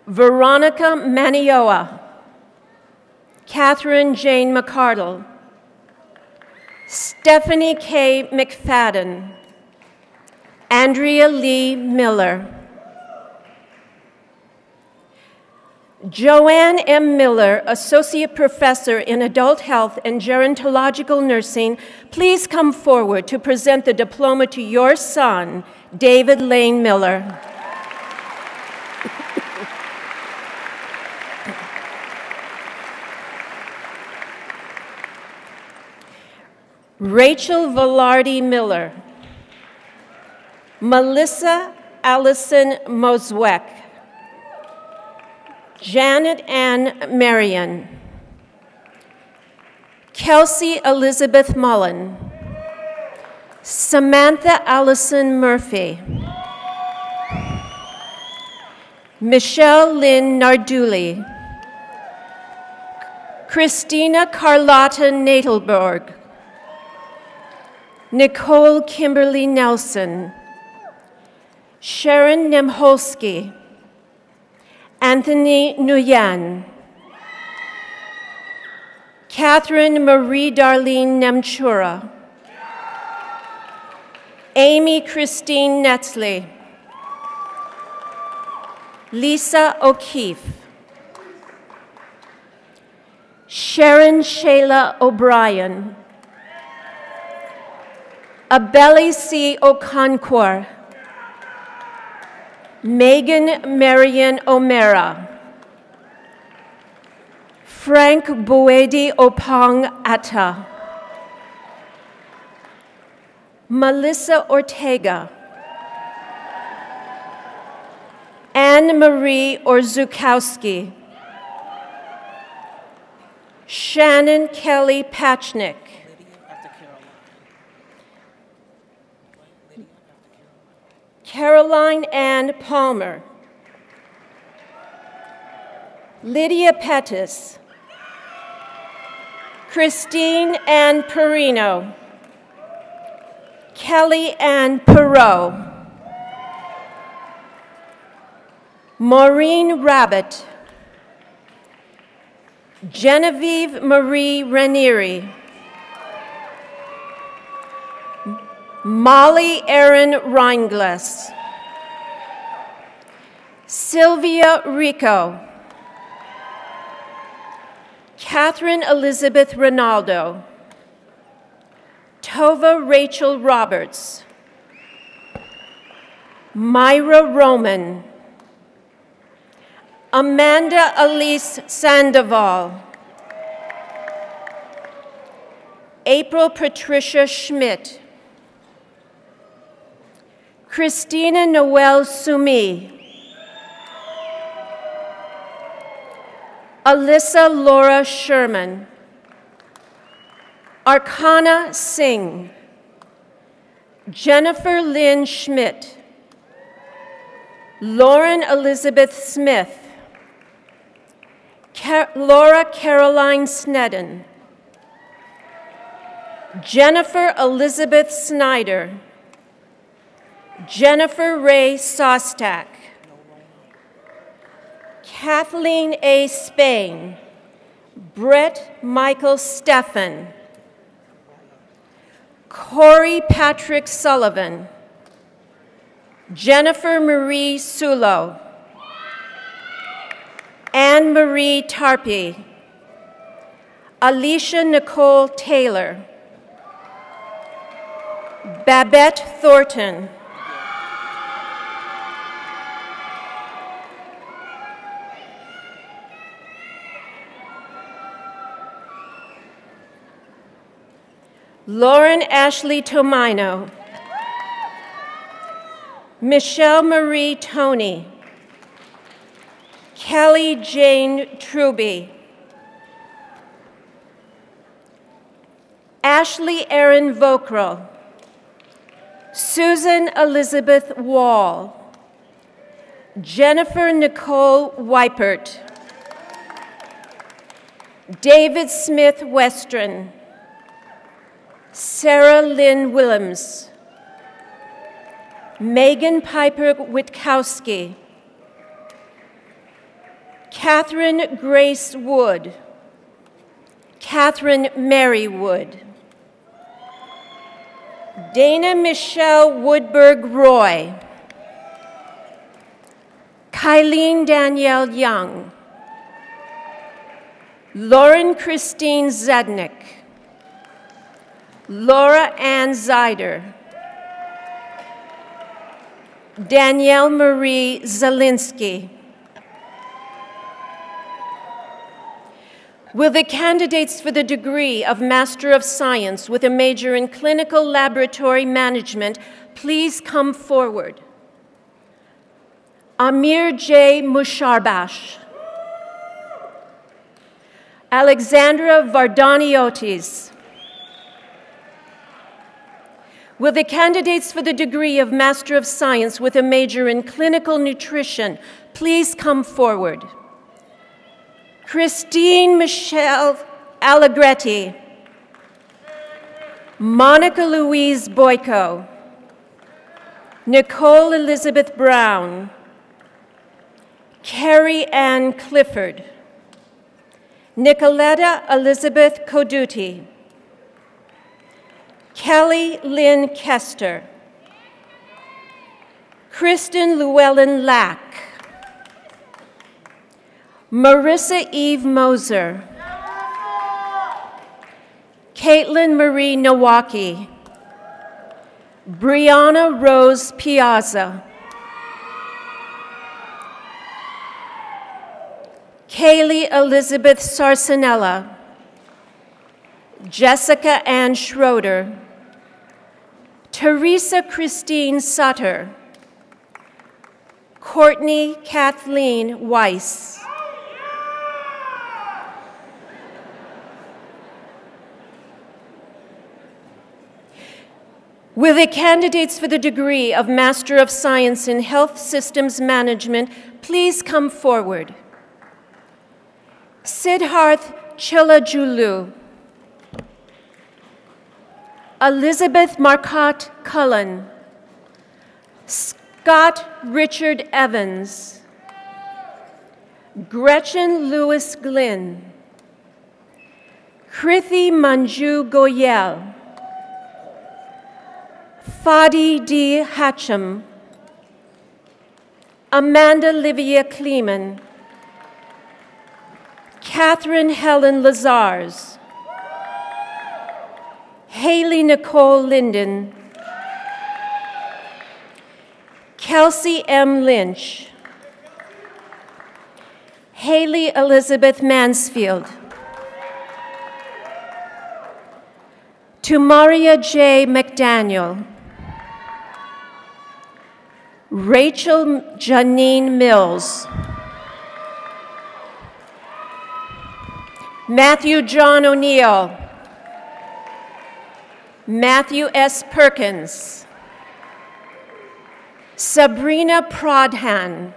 Veronica Manioa, Catherine Jane McCardle, Stephanie K. McFadden, Andrea Lee Miller, Joanne M. Miller, Associate Professor in Adult Health and Gerontological Nursing, please come forward to present the diploma to your son, David Lane Miller. Rachel Velarde Miller. Melissa Allison Mosweck. Janet Ann Marion. Kelsey Elizabeth Mullen. Samantha Allison Murphy. Michelle Lynn Narduli. Christina Carlotta Nadelberg. Nicole Kimberly Nelson. Sharon Nemholsky. Anthony Nguyen. Catherine Marie Darlene Nemchura. Amy Christine Netzley. Lisa O'Keefe. Sharon Shayla O'Brien. Abeli C. Okonkwo. Megan Marion O'Mara. Frank Buedi Opong Atta. Melissa Ortega. Anne Marie Orzukowski. Shannon Kelly Patchnick. Caroline Ann Palmer. Lydia Pettis. Christine Ann Perino. Kelly Ann Perot. Maureen Rabbit. Genevieve Marie Ranieri. Molly Erin Reinglass. Sylvia Rico. Catherine Elizabeth Ronaldo. Tova Rachel Roberts. Myra Roman. Amanda Elise Sandoval. April Patricia Schmidt. Christina Noel Sumi. Alyssa Laura Sherman. Archana Singh. Jennifer Lynn Schmidt. Lauren Elizabeth Smith. Laura Caroline Snedden. Jennifer Elizabeth Snyder. Jennifer Ray Sostak. Kathleen A. Spain. Brett Michael Steffen. Corey Patrick Sullivan. Jennifer Marie Sulo. Anne Marie Tarpey. Alicia Nicole Taylor. Babette Thornton. Lauren Ashley Tomino. Michelle Marie Toney. Kelly Jane Truby. Ashley Erin Vokrel. Susan Elizabeth Wall. Jennifer Nicole Weipert. David Smith Westron. Sarah Lynn Willems. Megan Piper Witkowski. Catherine Grace Wood. Catherine Mary Wood. Dana Michelle Woodberg Roy. Kylene Danielle Young. Lauren Christine Zednick. Laura Ann Zeider. Danielle Marie Zielinski. Will the candidates for the degree of Master of Science with a major in Clinical Laboratory Management please come forward? Amir J. Musharbash. Alexandra Vardaniotis. Will the candidates for the degree of Master of Science with a major in Clinical Nutrition please come forward? Christine Michelle Allegretti. Monica Louise Boyko. Nicole Elizabeth Brown. Carrie Ann Clifford. Nicoletta Elizabeth Coduti. Kelly Lynn Kester. Kristen Llewellyn Lack. Marissa Eve Moser. Caitlin Marie Nowaki. Brianna Rose Piazza. Kaylee Elizabeth Sarsanella. Jessica Ann Schroeder. Teresa Christine Sutter. Courtney Kathleen Weiss. Will the candidates for the degree of Master of Science in Health Systems Management please come forward? Siddharth Chilajulu. Elizabeth Marcotte Cullen. Scott Richard Evans. Gretchen Lewis Glynn. Krithi Manju Goyal. Fadi D. Hatcham. Amanda Livia Kleeman. Catherine Helen Lazars. Haley Nicole Linden. Kelsey M. Lynch. Haley Elizabeth Mansfield. Tumaria J. McDaniel. Rachel Janine Mills. Matthew John O'Neill. Matthew S. Perkins. Sabrina Pradhan.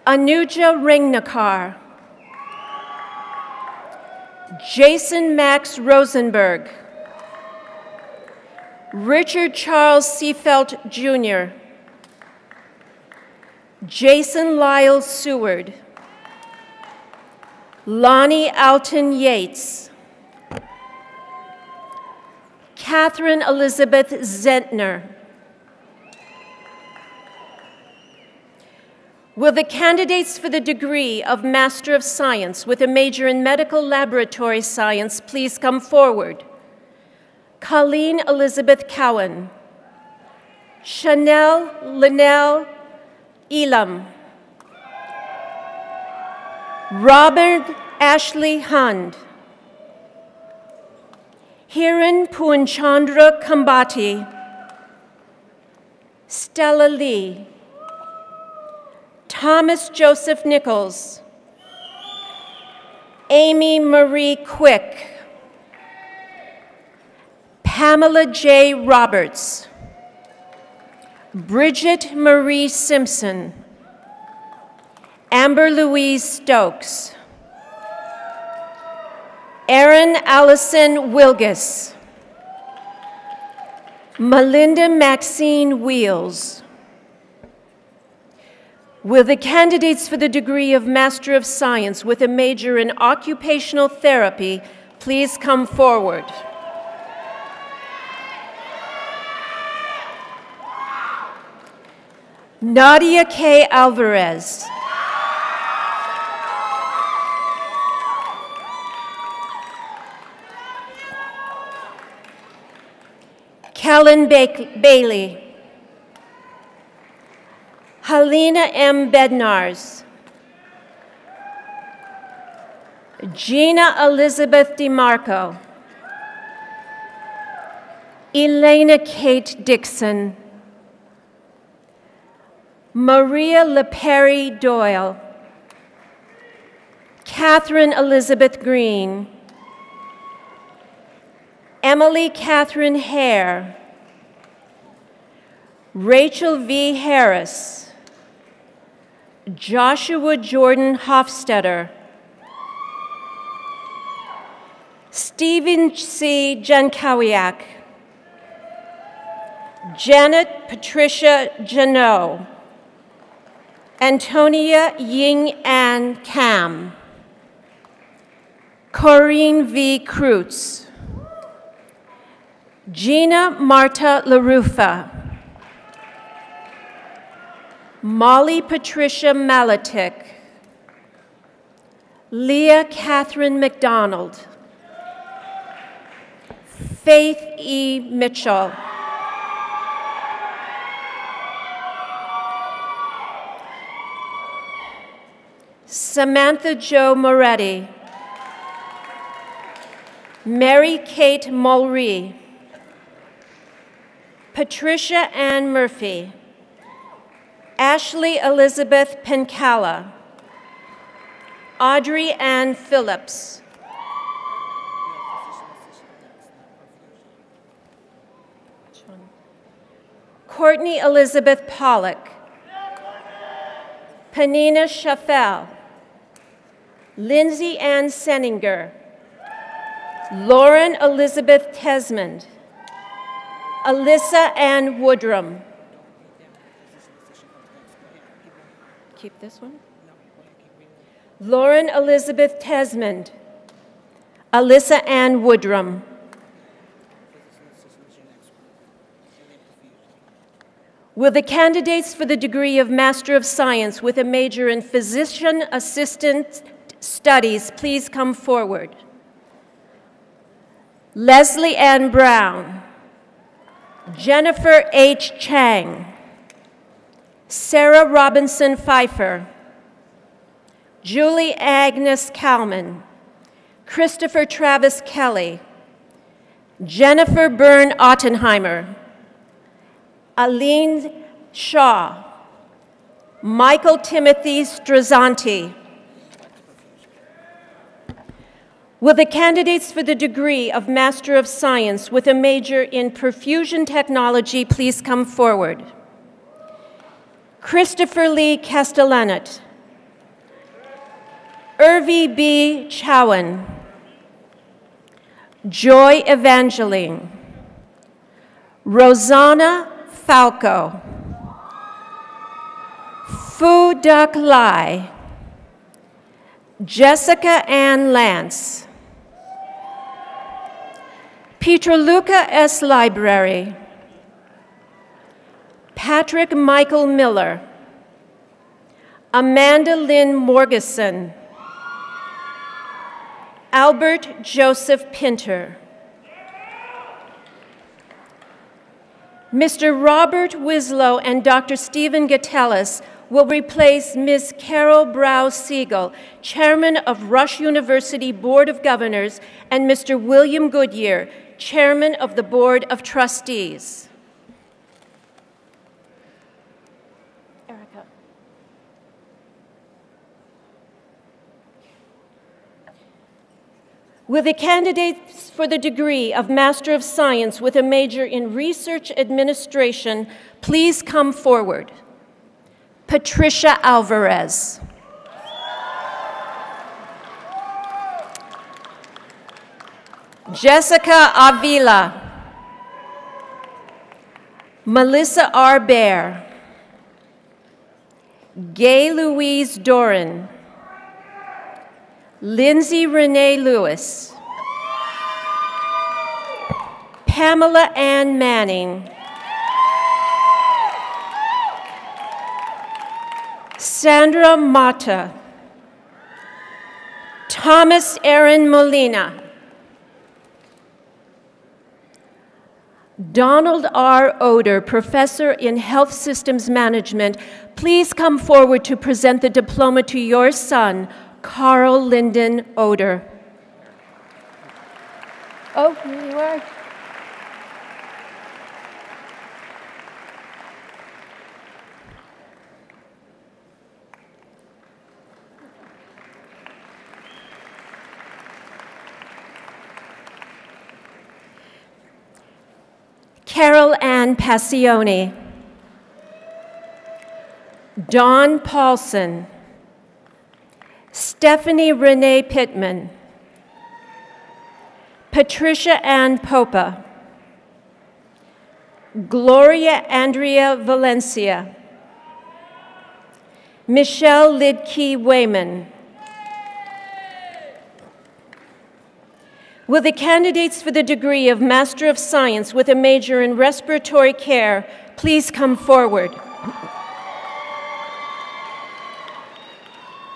Anuja Ringnakar. Jason Max Rosenberg. Richard Charles Seafelt Jr. Jason Lyle Seward. Lonnie Alton Yates. Catherine Elizabeth Zentner. Will the candidates for the degree of Master of Science with a major in Medical Laboratory Science please come forward? Colleen Elizabeth Cowan. Chanel Linnell Elam. Robert Ashley Hund. Hiran Punchandra Kambati. Stella Lee. Thomas Joseph Nichols. Amy Marie Quick. Pamela J. Roberts. Bridget Marie Simpson. Amber Louise Stokes. Erin Allison Wilgus. Melinda Maxine Wheels. Will the candidates for the degree of Master of Science with a major in Occupational Therapy please come forward? Nadia K. Alvarez. Kellen Bailey, Helena M. Bednars, Gina Elizabeth DeMarco, Elena Kate Dixon, Maria LePerry Doyle, Catherine Elizabeth Green, Emily Catherine Hare, Rachel V. Harris, Joshua Jordan Hofstetter, Stephen C. Jankowiak, Janet Patricia Janot, Antonia Ying Ann Kam, Corinne V. Kreutz, Gina Marta LaRufa, Molly Patricia Malatik, Leah Catherine McDonald, Faith E. Mitchell, Samantha Jo Moretti, Mary Kate Mulry, Patricia Ann Murphy, Ashley Elizabeth Pencala, Audrey Ann Phillips, Courtney Elizabeth Pollock, Panina Schaffel, Lindsay Ann Senninger, Lauren Elizabeth Tesmond, Alyssa Ann Woodrum. Keep this one. Lauren Elizabeth Tesmond, Alyssa Ann Woodrum. Will the candidates for the degree of Master of Science with a major in Physician Assistant Studies please come forward? Leslie Ann Brown, Jennifer H. Chang, Sarah Robinson Pfeiffer, Julie Agnes Kalman, Christopher Travis Kelly, Jennifer Byrne Ottenheimer, Aline Shaw, Michael Timothy Strazzanti. Will the candidates for the degree of Master of Science with a major in Perfusion Technology please come forward? Christopher Lee Castellanet, Irvi B. Chowan, Joy Evangeline, Rosanna Falco, Fu Duc Lai, Jessica Ann Lance, Peterluca S. Library, Patrick Michael Miller, Amanda Lynn Morgeson, Albert Joseph Pinter, Mr. Robert Wislow and Dr. Stephen Gatellis will replace Ms. Carol Browse-Siegel, Chairman of Rush University Board of Governors, and Mr. William Goodyear, Chairman of the Board of Trustees. Erica. Will the candidates for the degree of Master of Science with a major in Research Administration please come forward? Patricia Alvarez. Jessica Avila. Melissa R. Baer. Gay Louise Doran. Lindsay Renee Lewis. Pamela Ann Manning. Sandra Mata. Thomas Aaron Molina. Donald R. Oder, Professor in Health Systems Management, please come forward to present the diploma to your son, Carl Lyndon Oder. Oh, here you are. Carol Ann Passione, Dawn Paulson, Stephanie Renee Pittman, Patricia Ann Popa, Gloria Andrea Valencia, Michelle Lidkey Wayman. Will the candidates for the degree of Master of Science with a major in respiratory care please come forward?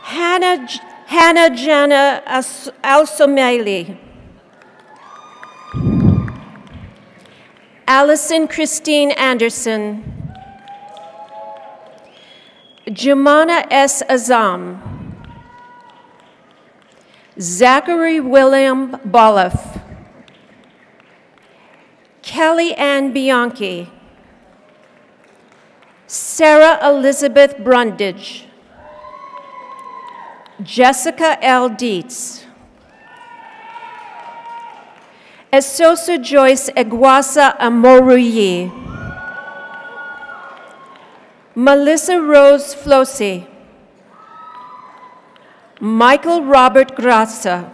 Hannah Jana Alsomaili, Allison Christine Anderson, Jumana S. Azam, Zachary William Bolliff, Kelly Ann Bianchi, Sarah Elizabeth Brundage, Jessica L. Dietz, Esosa Joyce Eguasa Amoruyi, Melissa Rose Flosi, Michael Robert Graza,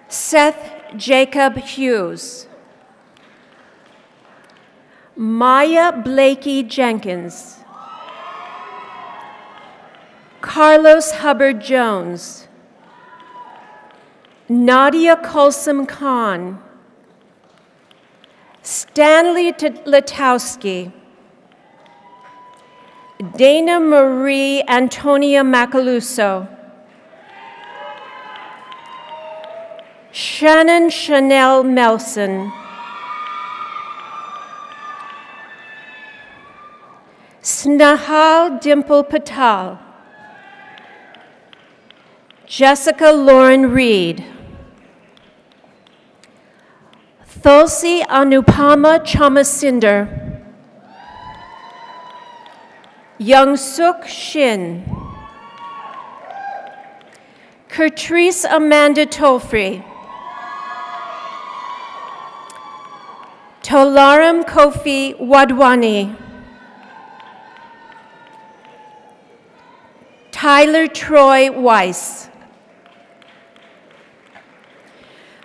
Seth Jacob Hughes, Maya Blakey Jenkins, Carlos Hubbard Jones, Nadia Kulsum Khan, Stanley Latowski, Dana Marie Antonia Macaluso, Shannon Chanel Melson, Snehal Dimple Patel, Jessica Lauren Reed, Thulsi Anupama Chamasinder, Young-Suk Shin, Kertrice Amanda Tolfrey, Tolaram Kofi Wadwani, Tyler Troy Weiss.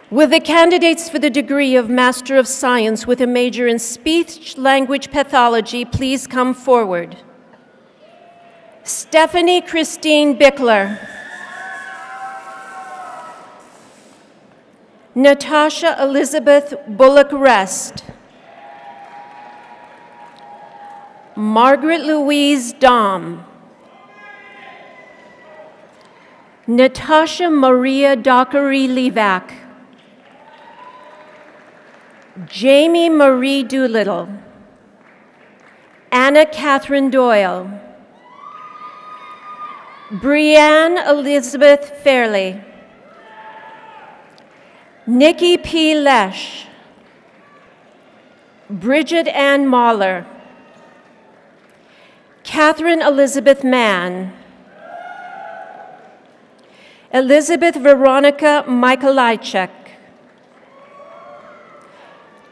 Will the candidates for the degree of Master of Science with a major in Speech-Language Pathology please come forward? Stephanie Christine Bickler, Natasha Elizabeth Bullock Rest, Margaret Louise Dom, Natasha Maria Dockery Levac, Jamie Marie Doolittle, Anna Catherine Doyle, Brianne Elizabeth Fairley, Nikki P. Lesh, Bridget Ann Mahler, Catherine Elizabeth Mann, Elizabeth Veronica Michaelajczyk,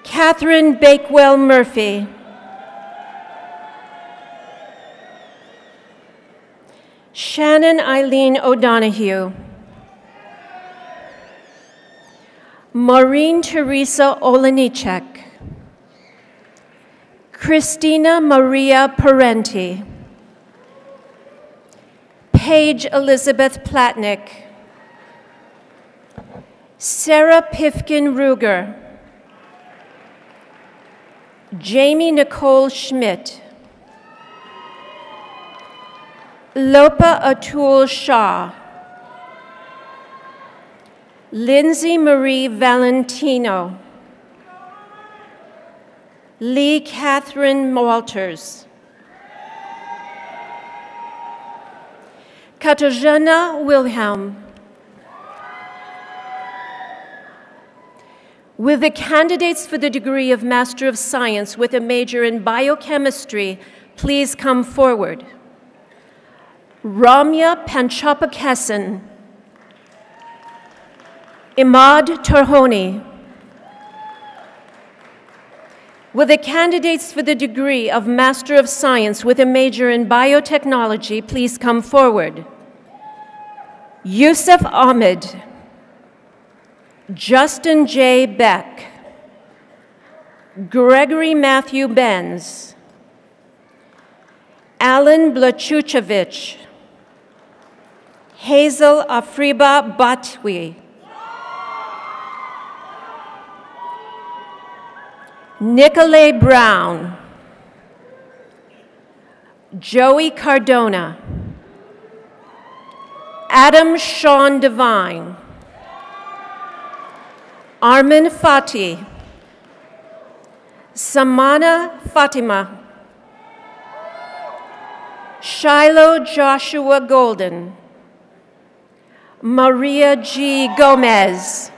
Catherine Bakewell Murphy, Shannon Eileen O'Donoghue, Maureen Teresa Olenichek, Christina Maria Parenti, Paige Elizabeth Platnick, Sarah Pifkin Ruger, Jamie Nicole Schmidt, Lopa Atul Shah, Lindsay Marie Valentino, Lee Catherine Walters. Katarzyna Wilhelm. Will the candidates for the degree of Master of Science with a major in biochemistry please come forward? Ramya Panchapakessan. Imad Tarhoni. Will the candidates for the degree of Master of Science with a major in biotechnology please come forward? Yusuf Ahmed. Justin J. Beck. Gregory Matthew Benz. Alan Blachuchevich. Hazel Afriba Batwi. Nicolay Brown. Joey Cardona. Adam Sean Devine. Armin Fati. Samana Fatima. Shiloh Joshua Golden. Maria G. Gomez.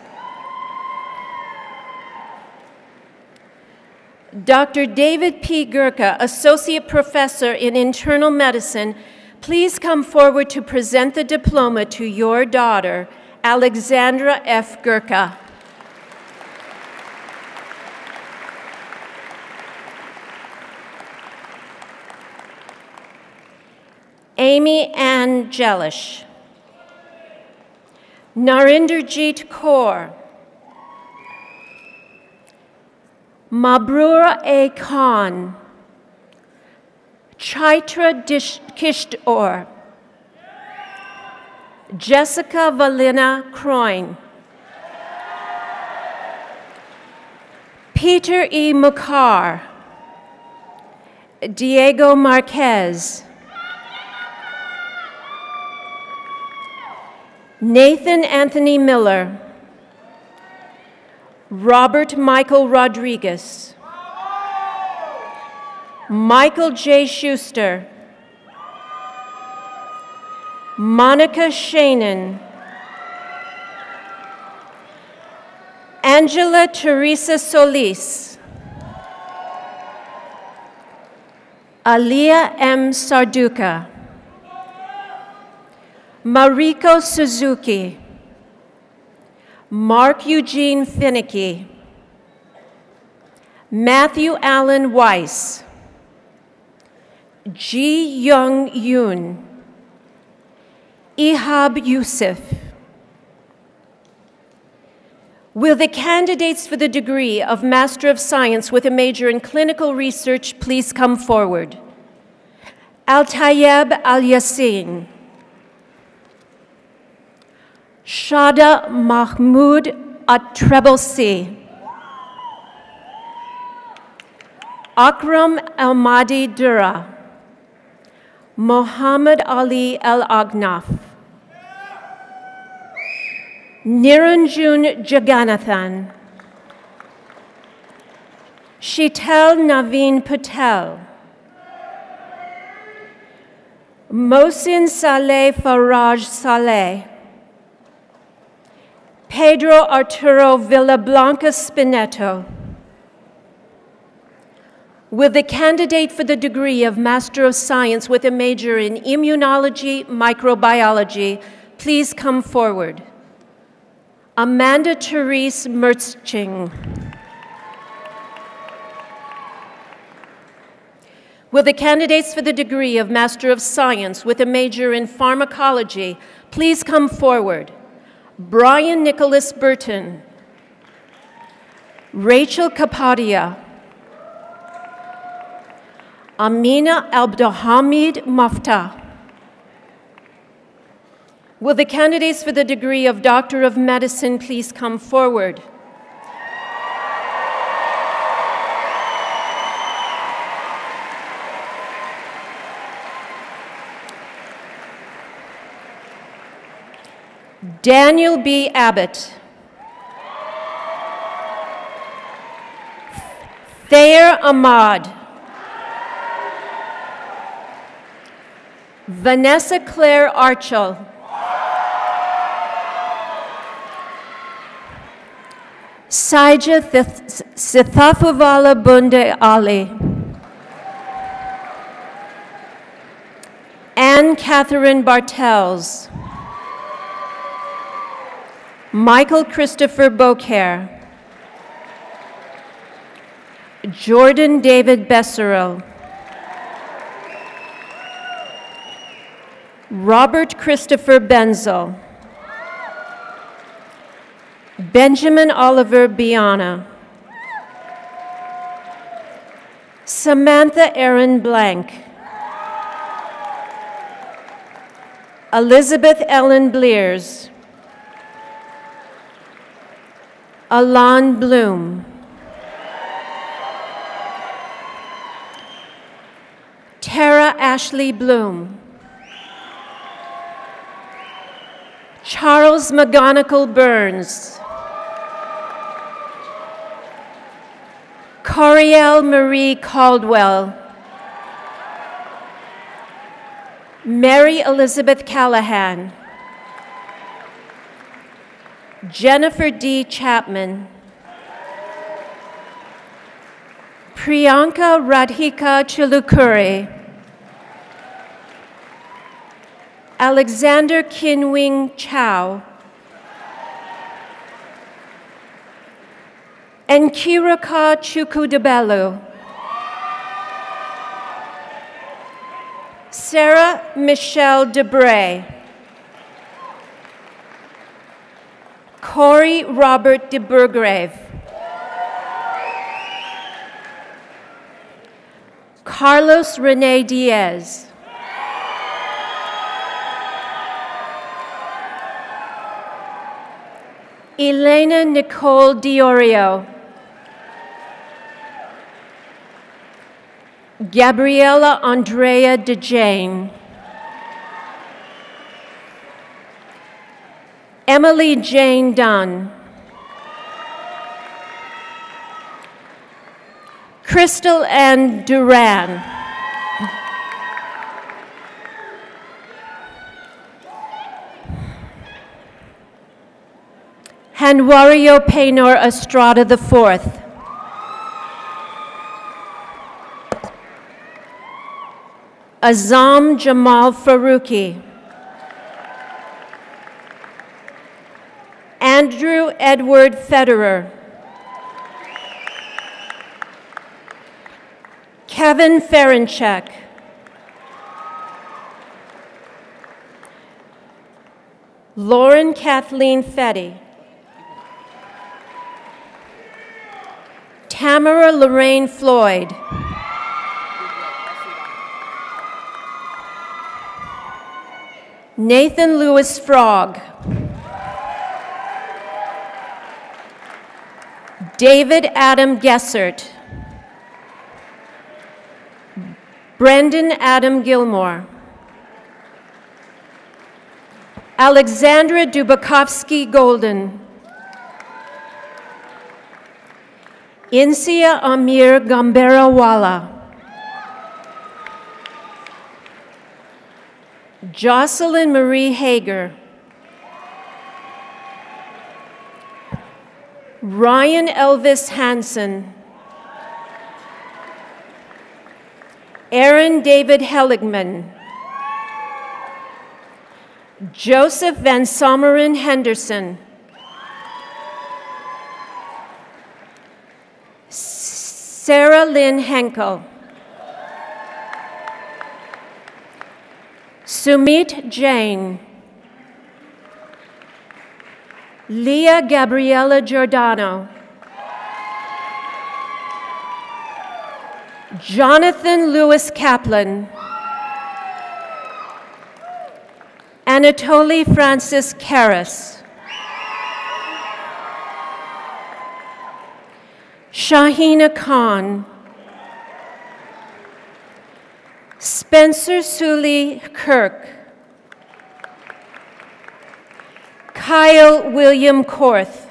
Dr. David P. Gurka, Associate Professor in Internal Medicine, please come forward to present the diploma to your daughter, Alexandra F. Gurka. Amy Ann Jelish. Narinderjeet Kaur. Mabrura A. Khan. Chaitra Kishtor. Jessica Valina Croyne. Peter E. Mukhar. Diego Marquez. Nathan Anthony Miller. Robert Michael Rodriguez. Michael J. Schuster. Monica Shanin. Angela Teresa Solis. Aliyah M. Sarduka. Mariko Suzuki. Mark Eugene Finicky. Matthew Allen Weiss. Ji Young Yoon. Ihab Yusuf. Will the candidates for the degree of Master of Science with a major in clinical research please come forward? Al-Tayyab Al-Yassin. Shada Mahmoud At-Trebelsi. Akram Al-Mahdi Dura. Muhammad Ali Al-Aghnaf. Niranjun Jagannathan. Sheetal Naveen Patel. Mohsin Saleh Faraj Saleh. Pedro Arturo Villablanca Spinetto. Will the candidate for the degree of Master of Science with a major in Immunology, Microbiology please come forward? Amanda Therese Mertzching. Will the candidates for the degree of Master of Science with a major in Pharmacology please come forward? Brian Nicholas Burton. Rachel Kapadia. Amina Abdelhamid Mafta. Will the candidates for the degree of Doctor of Medicine please come forward? Daniel B. Abbott. Thayer Ahmad. Vanessa Claire Archel. Saija Sithafuvala Bunde Ali. Anne Catherine Bartels. Michael Christopher Beaucaire. Jordan David Bessereau. Robert Christopher Benzel. Benjamin Oliver Biana. Samantha Erin Blank. Elizabeth Ellen Blears. Alon Bloom. Tara Ashley Bloom. Charles McGonigal Burns. Coriel Marie Caldwell. Mary Elizabeth Callahan. Jennifer D. Chapman. Priyanka Radhika Chilukuri. Alexander Kinwing Chow. And Kiraka Chukudabelu. Sarah Michelle Debray. Corey Robert de Burgrave. Carlos Rene Diaz. Elena Nicole Diorio. Gabriela Andrea DeJane. Emily Jane Dunn. Crystal Ann Duran. Hanwario Paynor Estrada IV. Azam Jamal Faruqi. Andrew Edward Federer. Kevin Ferenchek. Lauren Kathleen Fetty. Tamara Lorraine Floyd. Nathan Lewis Frog. David Adam Gessert. Brendan Adam Gilmore. Alexandra Dubakovsky Golden. Insia Amir Gamberawala. Jocelyn Marie Hager. Ryan Elvis Hansen. Aaron David Helligman. Joseph Van Sommeren Henderson. Sarah Lynn Henkel. Sumit Jain. Leah Gabriela Giordano. Jonathan Lewis Kaplan. Anatoly Francis Karras. Shahina Khan. Spencer Sully Kirk. Kyle William Korth.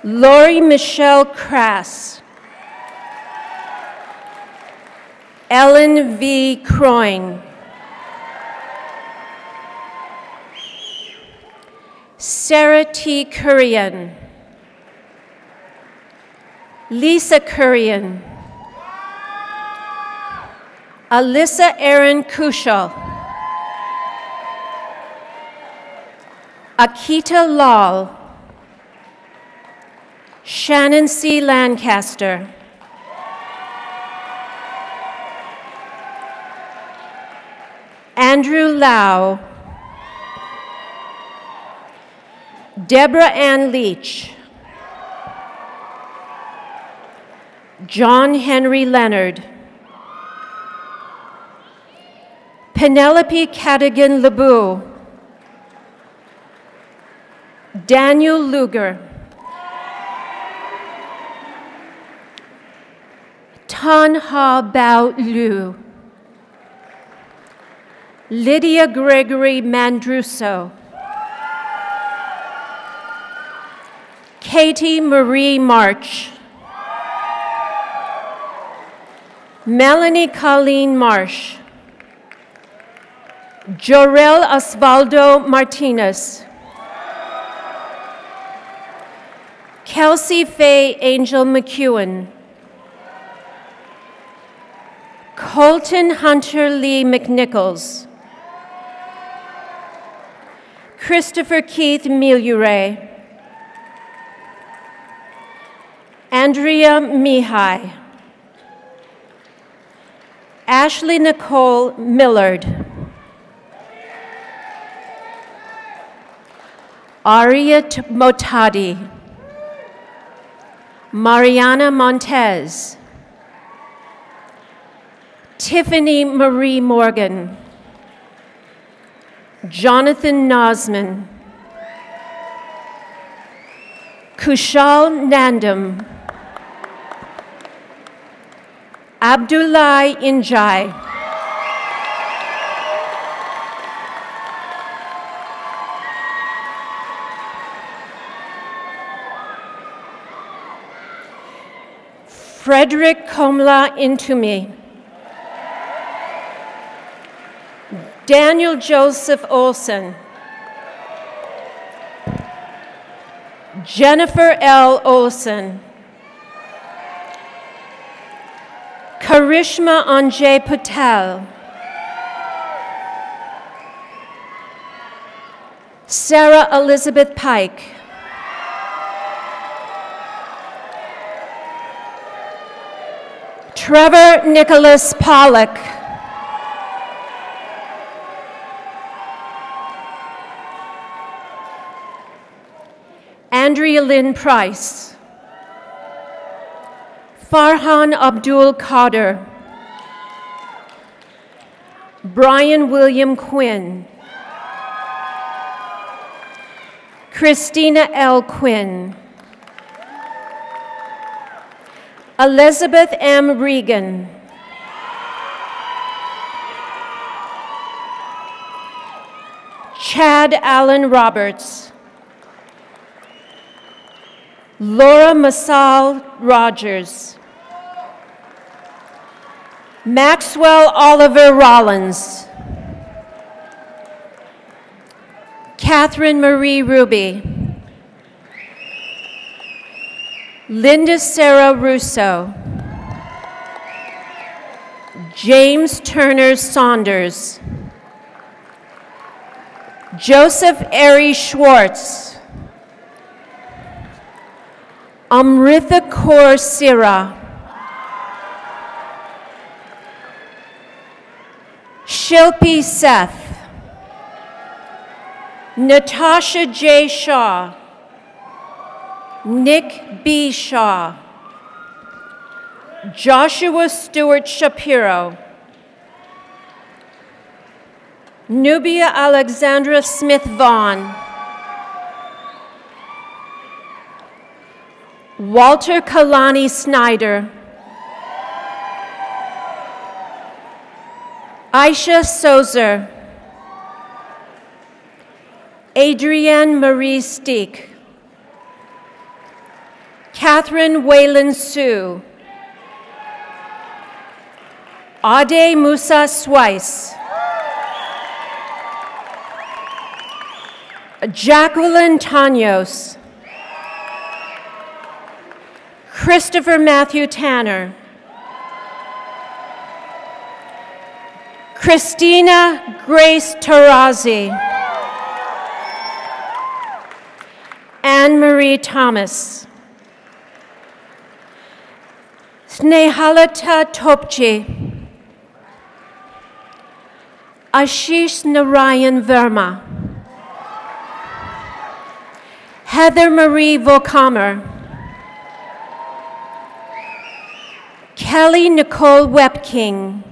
Lori Michelle Crass. Ellen V. Croing. Sarah T. Kurian. Lisa Kurian. Alyssa Erin Kushal. Akita Lal. Shannon C. Lancaster. Andrew Lau. Deborah Ann Leach. John Henry Leonard. Penelope Cadigan Lebu. Daniel Luger. Tan Ha Bao Liu. Lydia Gregory Mandruso. Katie Marie March. Melanie Colleen Marsh. Jorel Osvaldo Martinez. Kelsey Faye Angel McEwen. Colton Hunter Lee McNichols. Christopher Keith Miliure. Andrea Mihai. Ashley Nicole Millard. Aria Motadi. Mariana Montez. Tiffany Marie Morgan. Jonathan Nosman. Kushal Nandam. Abdullah Injai. Frederick Komla Intumi. Daniel Joseph Olson. Jennifer L. Olson. Karishma Anjay Patel. Sarah Elizabeth Pike. Trevor Nicholas Pollock. Andrea Lynn Price. Farhan Abdul Qadir. Brian William Quinn. Christina L. Quinn. Elizabeth M. Regan. Chad Allen Roberts. Laura Masal Rogers. Maxwell Oliver Rollins. Catherine Marie Ruby. Linda Sarah Russo. James Turner Saunders. Joseph Ari Schwartz. Amritha Kaur Sira. Shilpi Seth. Natasha J. Shaw. Nick B. Shaw. Joshua Stewart Shapiro. Nubia Alexandra Smith Vaughn. Walter Kalani Snyder. Aisha Sozer. Adrienne Marie Steek. Catherine Wayland Sue, Ade Musa Swice, Jacqueline Tanyos, Christopher Matthew Tanner, Christina Grace Tarazi, Anne Marie Thomas, Snehalata Topchi, Ashish Narayan Verma, Heather Marie Volkamer, Kelly Nicole Wepking,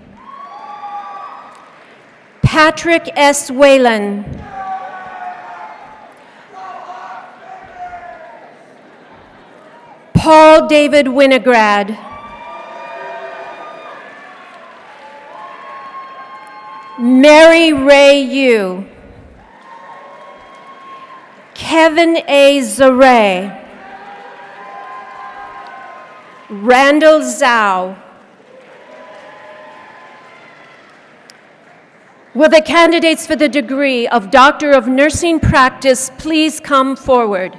Patrick S. Whalen, Paul David Winograd, Mary Ray Yu, Kevin A. Zaray, Randall Zhao. Will the candidates for the degree of Doctor of Nursing Practice please come forward?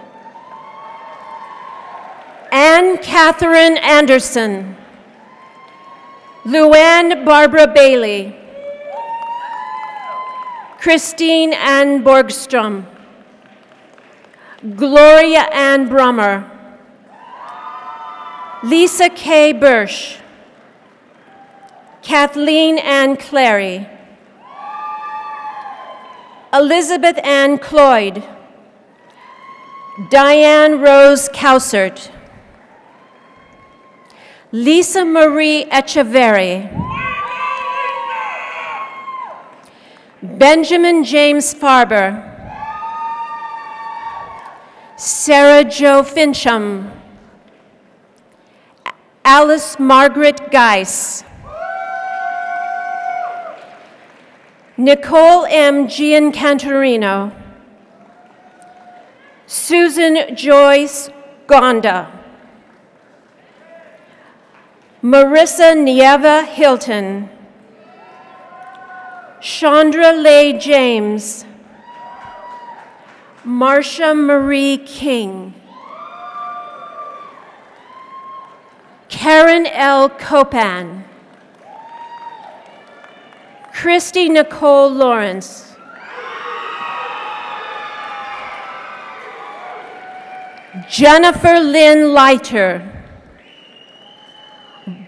Anne Catherine Anderson, Luann Barbara Bailey, Christine Ann Borgstrom, Gloria Ann Brummer, Lisa K. Birsch, Kathleen Ann Clary, Elizabeth Ann Cloyd, Diane Rose Cousert, Lisa Marie Echeverry, Benjamin James Farber, Sarah Jo Fincham, Alice Margaret Geis, Nicole M. Giancantorino, Susan Joyce Gonda, Marissa Nieva Hilton, Chandra Leigh James, Marcia Marie King, Karen L. Copan, Christy Nicole Lawrence, Jennifer Lynn Leiter,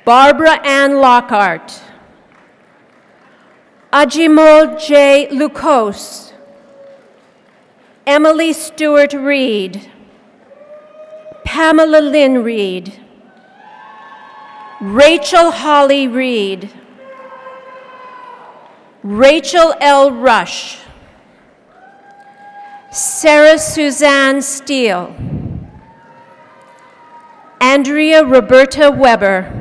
Barbara Ann Lockhart, Ajimol J. Lucas, Emily Stewart Reed, Pamela Lynn Reed, Rachel Holly Reed, Rachel L. Rush, Sarah Suzanne Steele, Andrea Roberta Weber.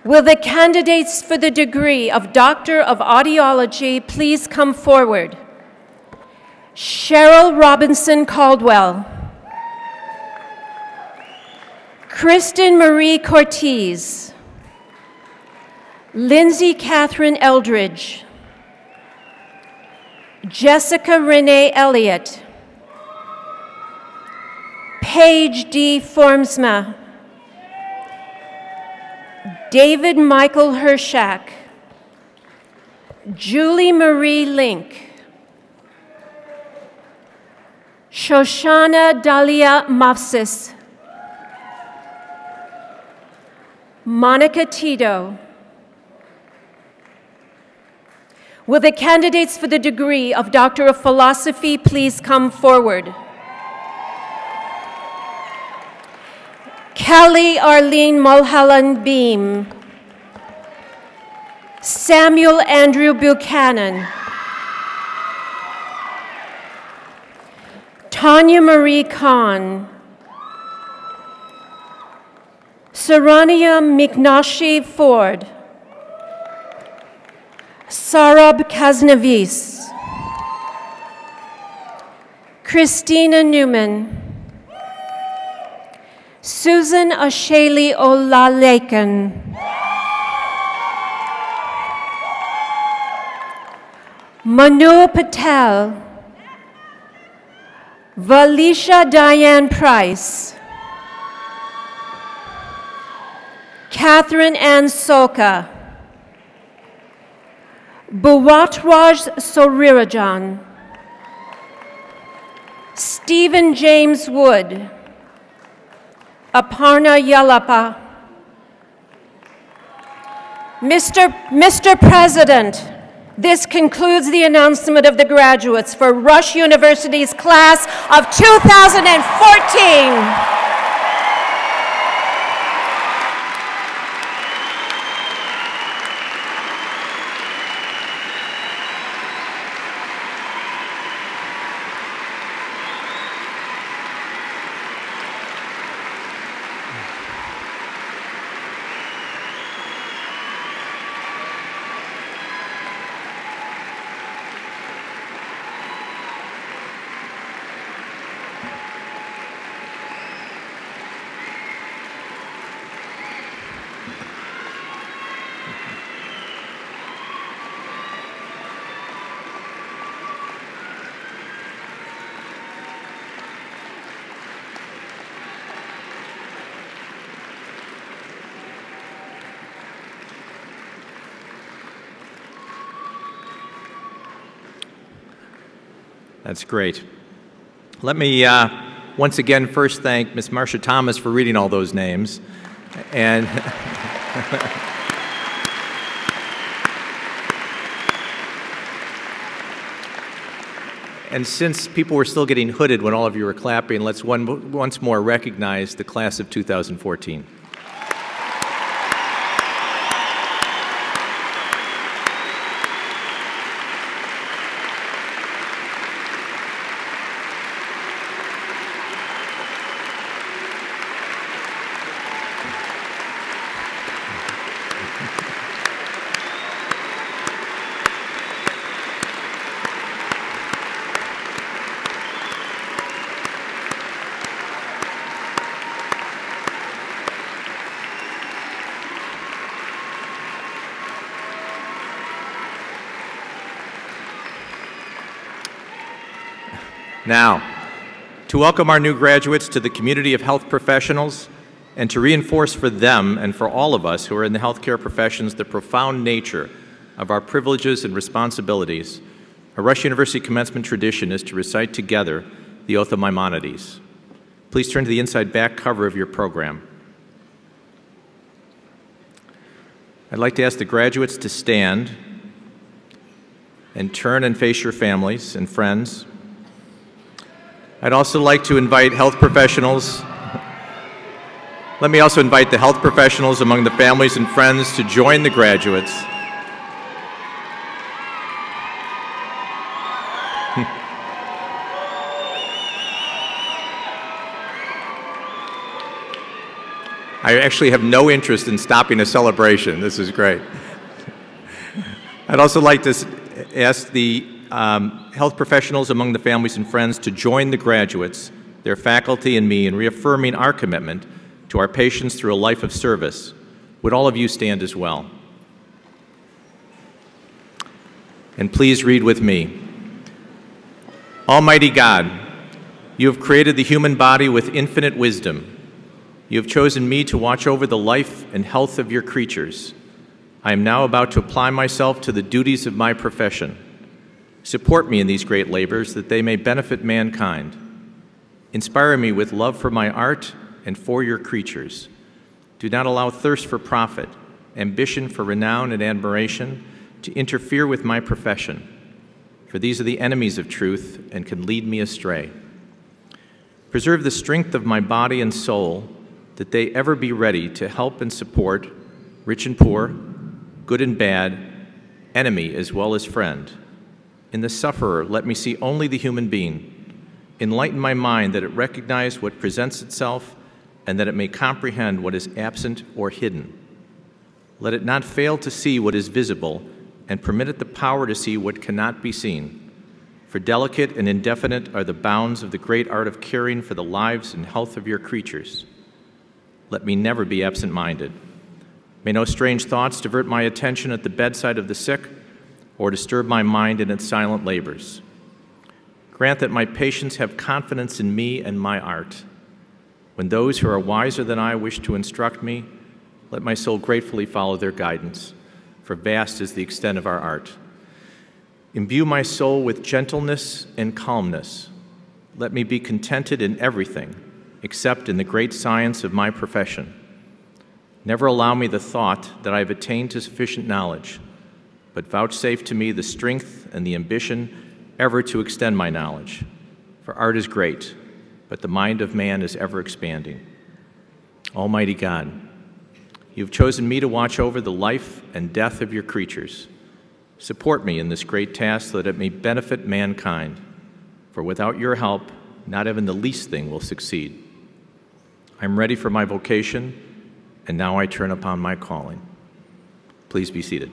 Will the candidates for the degree of Doctor of Audiology please come forward? Cheryl Robinson Caldwell, Kristen Marie Cortez, Lindsay Catherine Eldridge, Jessica Renee Elliott, Paige D. Formsma, David Michael Hershak, Julie Marie Link, Shoshana Dalia Mafsis, Monica Tito. Will the candidates for the degree of Doctor of Philosophy please come forward? Kelly Arlene Mulholland Beam, Samuel Andrew Buchanan, Tanya Marie Khan, Sarania Miknashi Ford, Sarab Kaznavis, Christina Newman. Susan Asheli Olalekan. Manu Patel. Valisha Diane Price. Catherine Ann Soka. Buwatraj Sorirajan. Stephen James Wood. Aparna Yalapa. Mr. President, this concludes the announcement of the graduates for Rush University's class of 2014. That's great. Let me once again first thank Ms. Marcia Thomas for reading all those names. And and since people were still getting hooded when all of you were clapping, let's once more recognize the class of 2014. Now, to welcome our new graduates to the community of health professionals and to reinforce for them and for all of us who are in the healthcare professions the profound nature of our privileges and responsibilities, a Rush University commencement tradition is to recite together the Oath of Maimonides. Please turn to the inside back cover of your program. I'd like to ask the graduates to stand and turn and face your families and friends. I'd also like to invite health professionals. Let me also invite the health professionals among the families and friends to join the graduates. I actually have no interest in stopping a celebration. This is great. I'd also like to ask the health professionals among the families and friends to join the graduates, their faculty, and me in reaffirming our commitment to our patients through a life of service. Would all of you stand as well? And please read with me. Almighty God, you have created the human body with infinite wisdom. You have chosen me to watch over the life and health of your creatures. I am now about to apply myself to the duties of my profession. Support me in these great labors that they may benefit mankind. Inspire me with love for my art and for your creatures. Do not allow thirst for profit, ambition for renown and admiration to interfere with my profession, for these are the enemies of truth and can lead me astray. Preserve the strength of my body and soul, that they ever be ready to help and support rich and poor, good and bad, enemy as well as friend. In the sufferer, let me see only the human being. Enlighten my mind that it recognize what presents itself and that it may comprehend what is absent or hidden. Let it not fail to see what is visible and permit it the power to see what cannot be seen. for delicate and indefinite are the bounds of the great art of caring for the lives and health of your creatures. Let me never be absent-minded. May no strange thoughts divert my attention at the bedside of the sick or disturb my mind in its silent labors. Grant that my patients have confidence in me and my art. When those who are wiser than I wish to instruct me, let my soul gratefully follow their guidance, for vast is the extent of our art. Imbue my soul with gentleness and calmness. Let me be contented in everything, except in the great science of my profession. Never allow me the thought that I have attained to sufficient knowledge, but vouchsafe to me the strength and the ambition ever to extend my knowledge. For art is great, but the mind of man is ever expanding. Almighty God, you have chosen me to watch over the life and death of your creatures. Support me in this great task so that it may benefit mankind, for without your help, not even the least thing will succeed. I'm ready for my vocation, and now I turn upon my calling. Please be seated.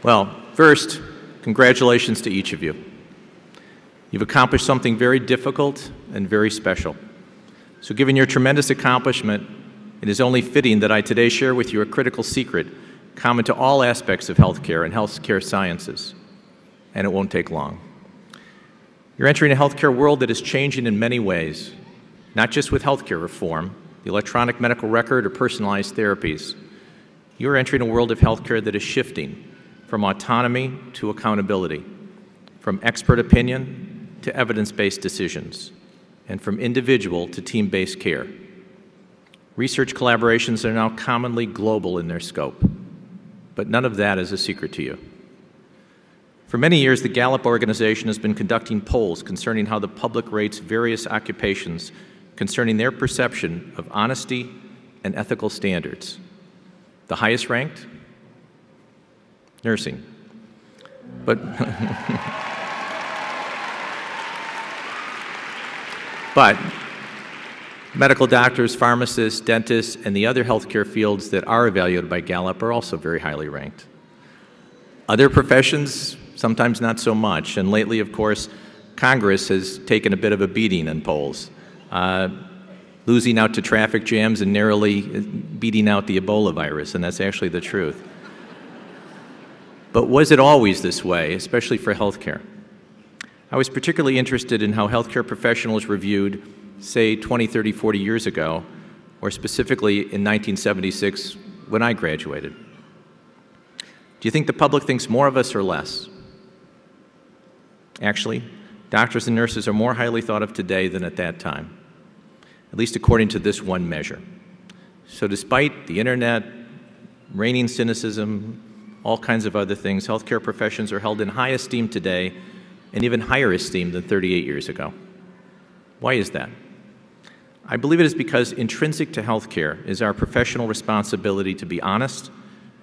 Well, first, congratulations to each of you. You've accomplished something very difficult and very special. So given your tremendous accomplishment, it is only fitting that I today share with you a critical secret common to all aspects of healthcare and healthcare sciences, and it won't take long. You're entering a healthcare world that is changing in many ways, not just with healthcare reform, the electronic medical record, or personalized therapies. You're entering a world of healthcare that is shifting from autonomy to accountability, from expert opinion to evidence-based decisions, and from individual to team-based care. Research collaborations are now commonly global in their scope, but none of that is a secret to you. For many years, the Gallup organization has been conducting polls concerning how the public rates various occupations concerning their perception of honesty and ethical standards. The highest ranked? Nursing. But medical doctors, pharmacists, dentists, and the other healthcare fields that are evaluated by Gallup are also very highly ranked. Other professions, sometimes not so much, and lately, of course, Congress has taken a bit of a beating in polls, losing out to traffic jams and narrowly beating out the Ebola virus, and that's actually the truth. But was it always this way, especially for healthcare? I was particularly interested in how healthcare professionals reviewed, say, 20, 30, 40 years ago, or specifically in 1976 when I graduated. Do you think the public thinks more of us or less? Actually, doctors and nurses are more highly thought of today than at that time, at least according to this one measure. So despite the internet, reigning cynicism, all kinds of other things, healthcare professions are held in high esteem today and even higher esteem than 38 years ago. Why is that? I believe it is because intrinsic to healthcare is our professional responsibility to be honest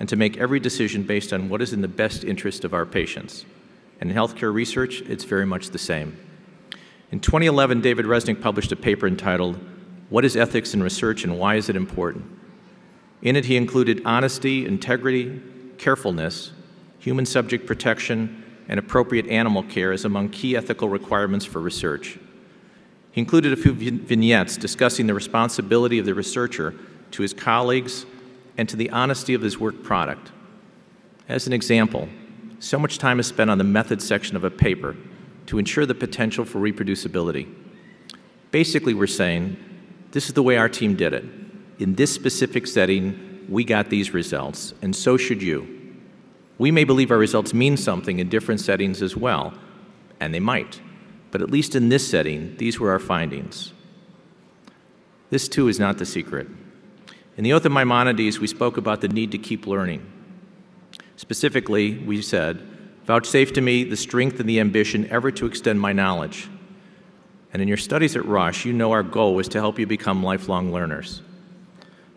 and to make every decision based on what is in the best interest of our patients. And in healthcare research, it's very much the same. In 2011, David Resnick published a paper entitled, "What is Ethics in Research and Why is it Important?" In it, he included honesty, integrity, carefulness, human subject protection, and appropriate animal care as among key ethical requirements for research. He included a few vignettes discussing the responsibility of the researcher to his colleagues and to the honesty of his work product. As an example, so much time is spent on the methods section of a paper to ensure the potential for reproducibility. Basically, we're saying, this is the way our team did it. In this specific setting, we got these results, and so should you. We may believe our results mean something in different settings as well, and they might, but at least in this setting, these were our findings. This, too, is not the secret. In the Oath of Maimonides, we spoke about the need to keep learning. Specifically, we said, "Vouchsafe to me the strength and the ambition ever to extend my knowledge." And in your studies at Rush, you know our goal was to help you become lifelong learners.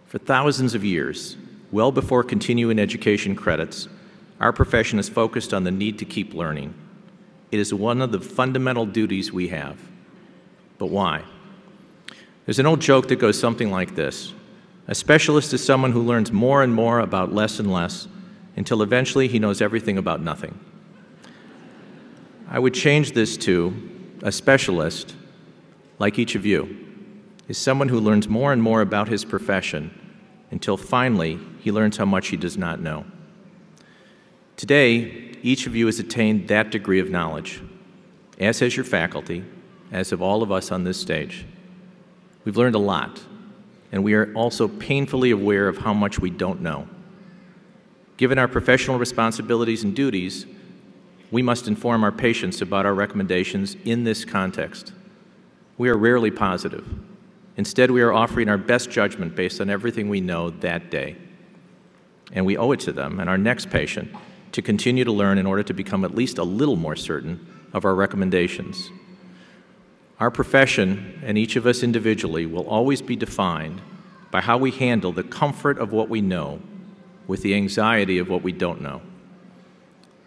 For thousands of years, well before continuing education credits, our profession is focused on the need to keep learning. It is one of the fundamental duties we have. But why? There's an old joke that goes something like this. A specialist is someone who learns more and more about less and less until eventually he knows everything about nothing. I would change this to a specialist, like each of you, is someone who learns more and more about his profession until finally he learns how much he does not know. Today, each of you has attained that degree of knowledge, as has your faculty, as have all of us on this stage. We've learned a lot, and we are also painfully aware of how much we don't know. Given our professional responsibilities and duties, we must inform our patients about our recommendations in this context. We are rarely positive. Instead, we are offering our best judgment based on everything we know that day. And we owe it to them and our next patient to continue to learn in order to become at least a little more certain of our recommendations. Our profession, and each of us individually, will always be defined by how we handle the comfort of what we know with the anxiety of what we don't know.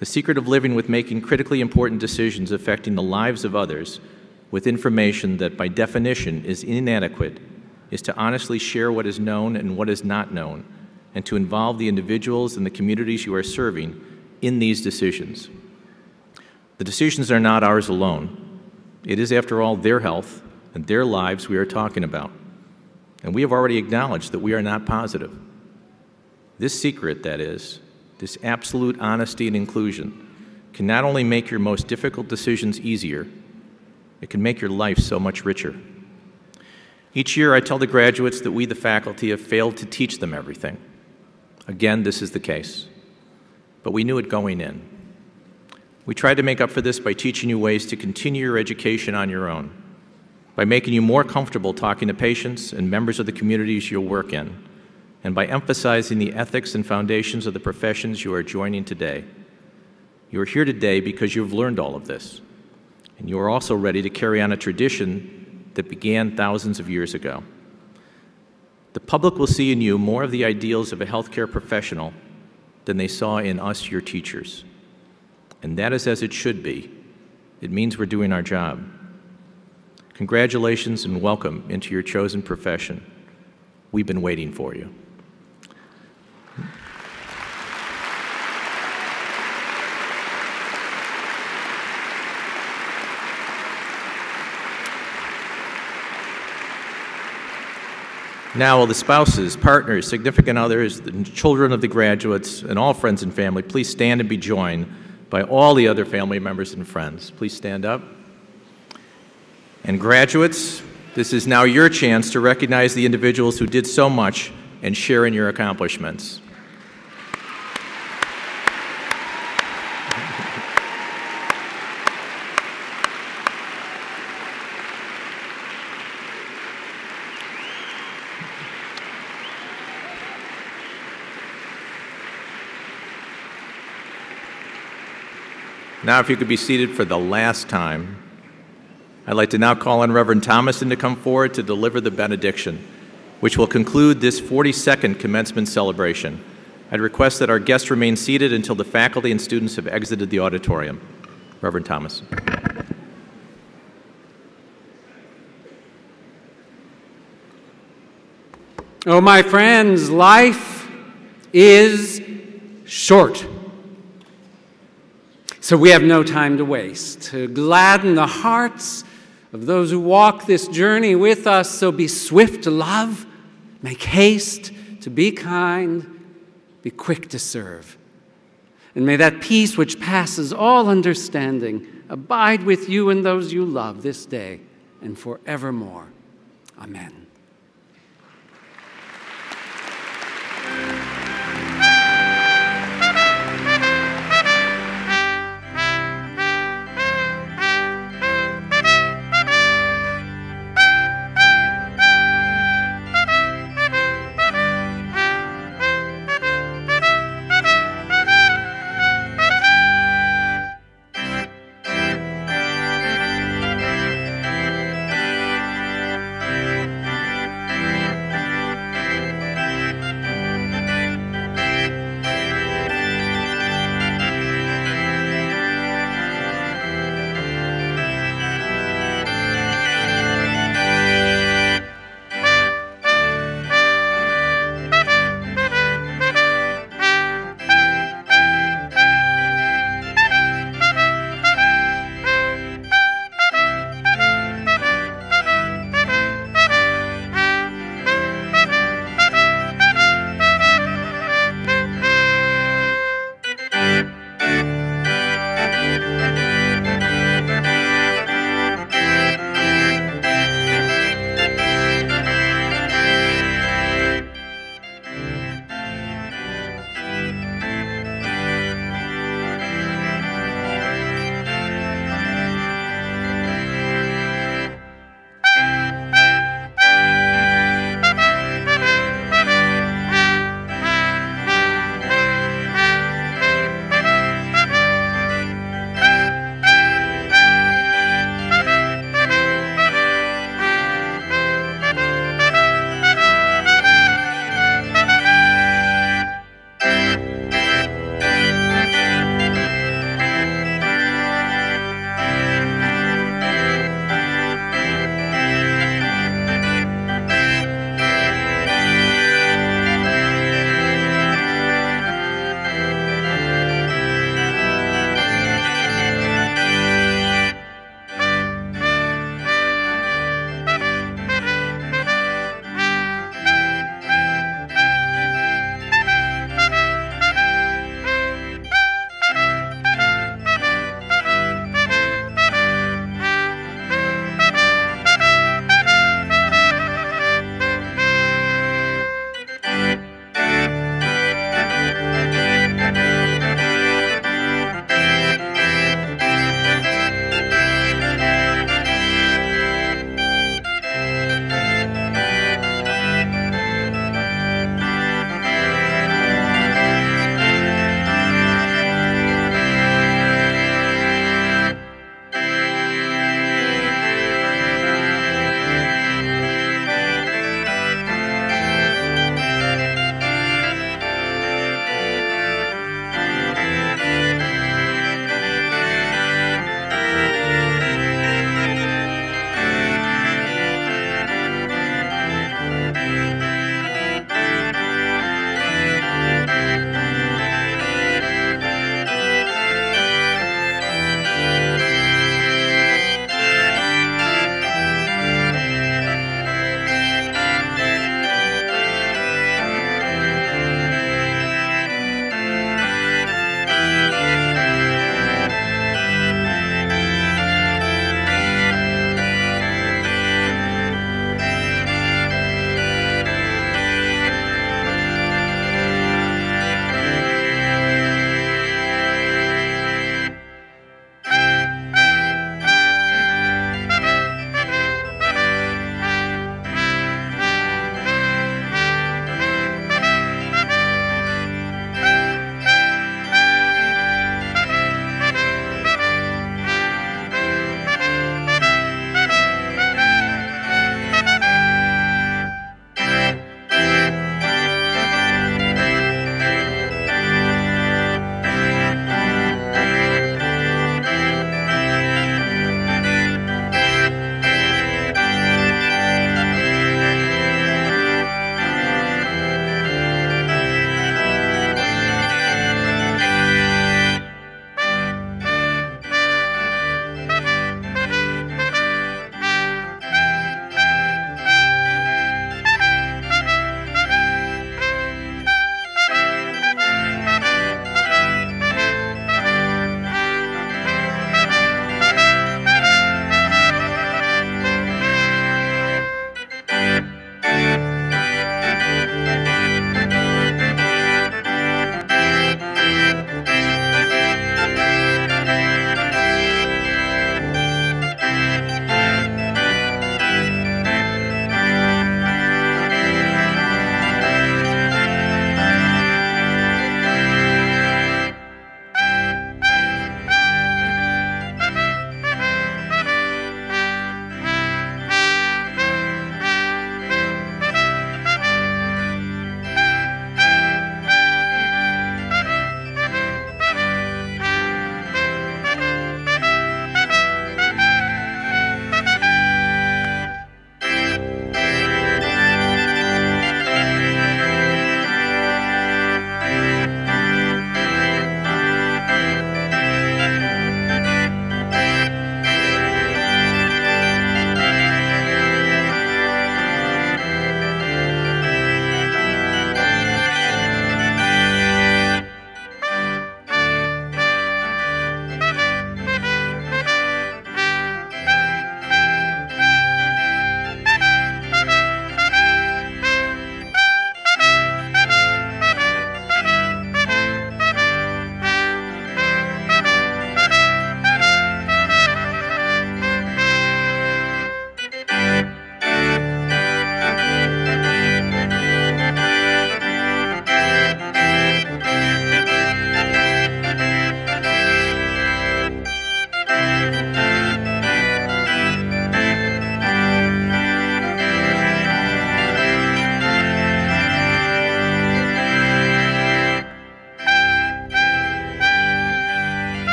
The secret of living with making critically important decisions affecting the lives of others with information that by definition is inadequate is to honestly share what is known and what is not known, and to involve the individuals and the communities you are serving in these decisions. The decisions are not ours alone. It is, after all, their health and their lives we are talking about. And we have already acknowledged that we are not positive. This secret, that is, this absolute honesty and inclusion, can not only make your most difficult decisions easier, it can make your life so much richer. Each year I tell the graduates that we, the faculty, have failed to teach them everything. Again, this is the case. But we knew it going in. We tried to make up for this by teaching you ways to continue your education on your own, by making you more comfortable talking to patients and members of the communities you'll work in, and by emphasizing the ethics and foundations of the professions you are joining today. You are here today because you've learned all of this, and you are also ready to carry on a tradition that began thousands of years ago. The public will see in you more of the ideals of a healthcare professional than they saw in us, your teachers. And that is as it should be. It means we're doing our job. Congratulations and welcome into your chosen profession. We've been waiting for you. Now, will the spouses, partners, significant others, the children of the graduates, and all friends and family please stand and be joined by all the other family members and friends. Please stand up. And graduates, this is now your chance to recognize the individuals who did so much and share in your accomplishments. Now, if you could be seated for the last time, I'd like to now call on Reverend Thomason to come forward to deliver the benediction, which will conclude this 42nd commencement celebration. I'd request that our guests remain seated until the faculty and students have exited the auditorium. Reverend Thomason. Oh, my friends, life is short. So we have no time to waste. To gladden the hearts of those who walk this journey with us, so be swift to love, make haste to be kind, be quick to serve. And may that peace which passes all understanding abide with you and those you love this day and forevermore. Amen.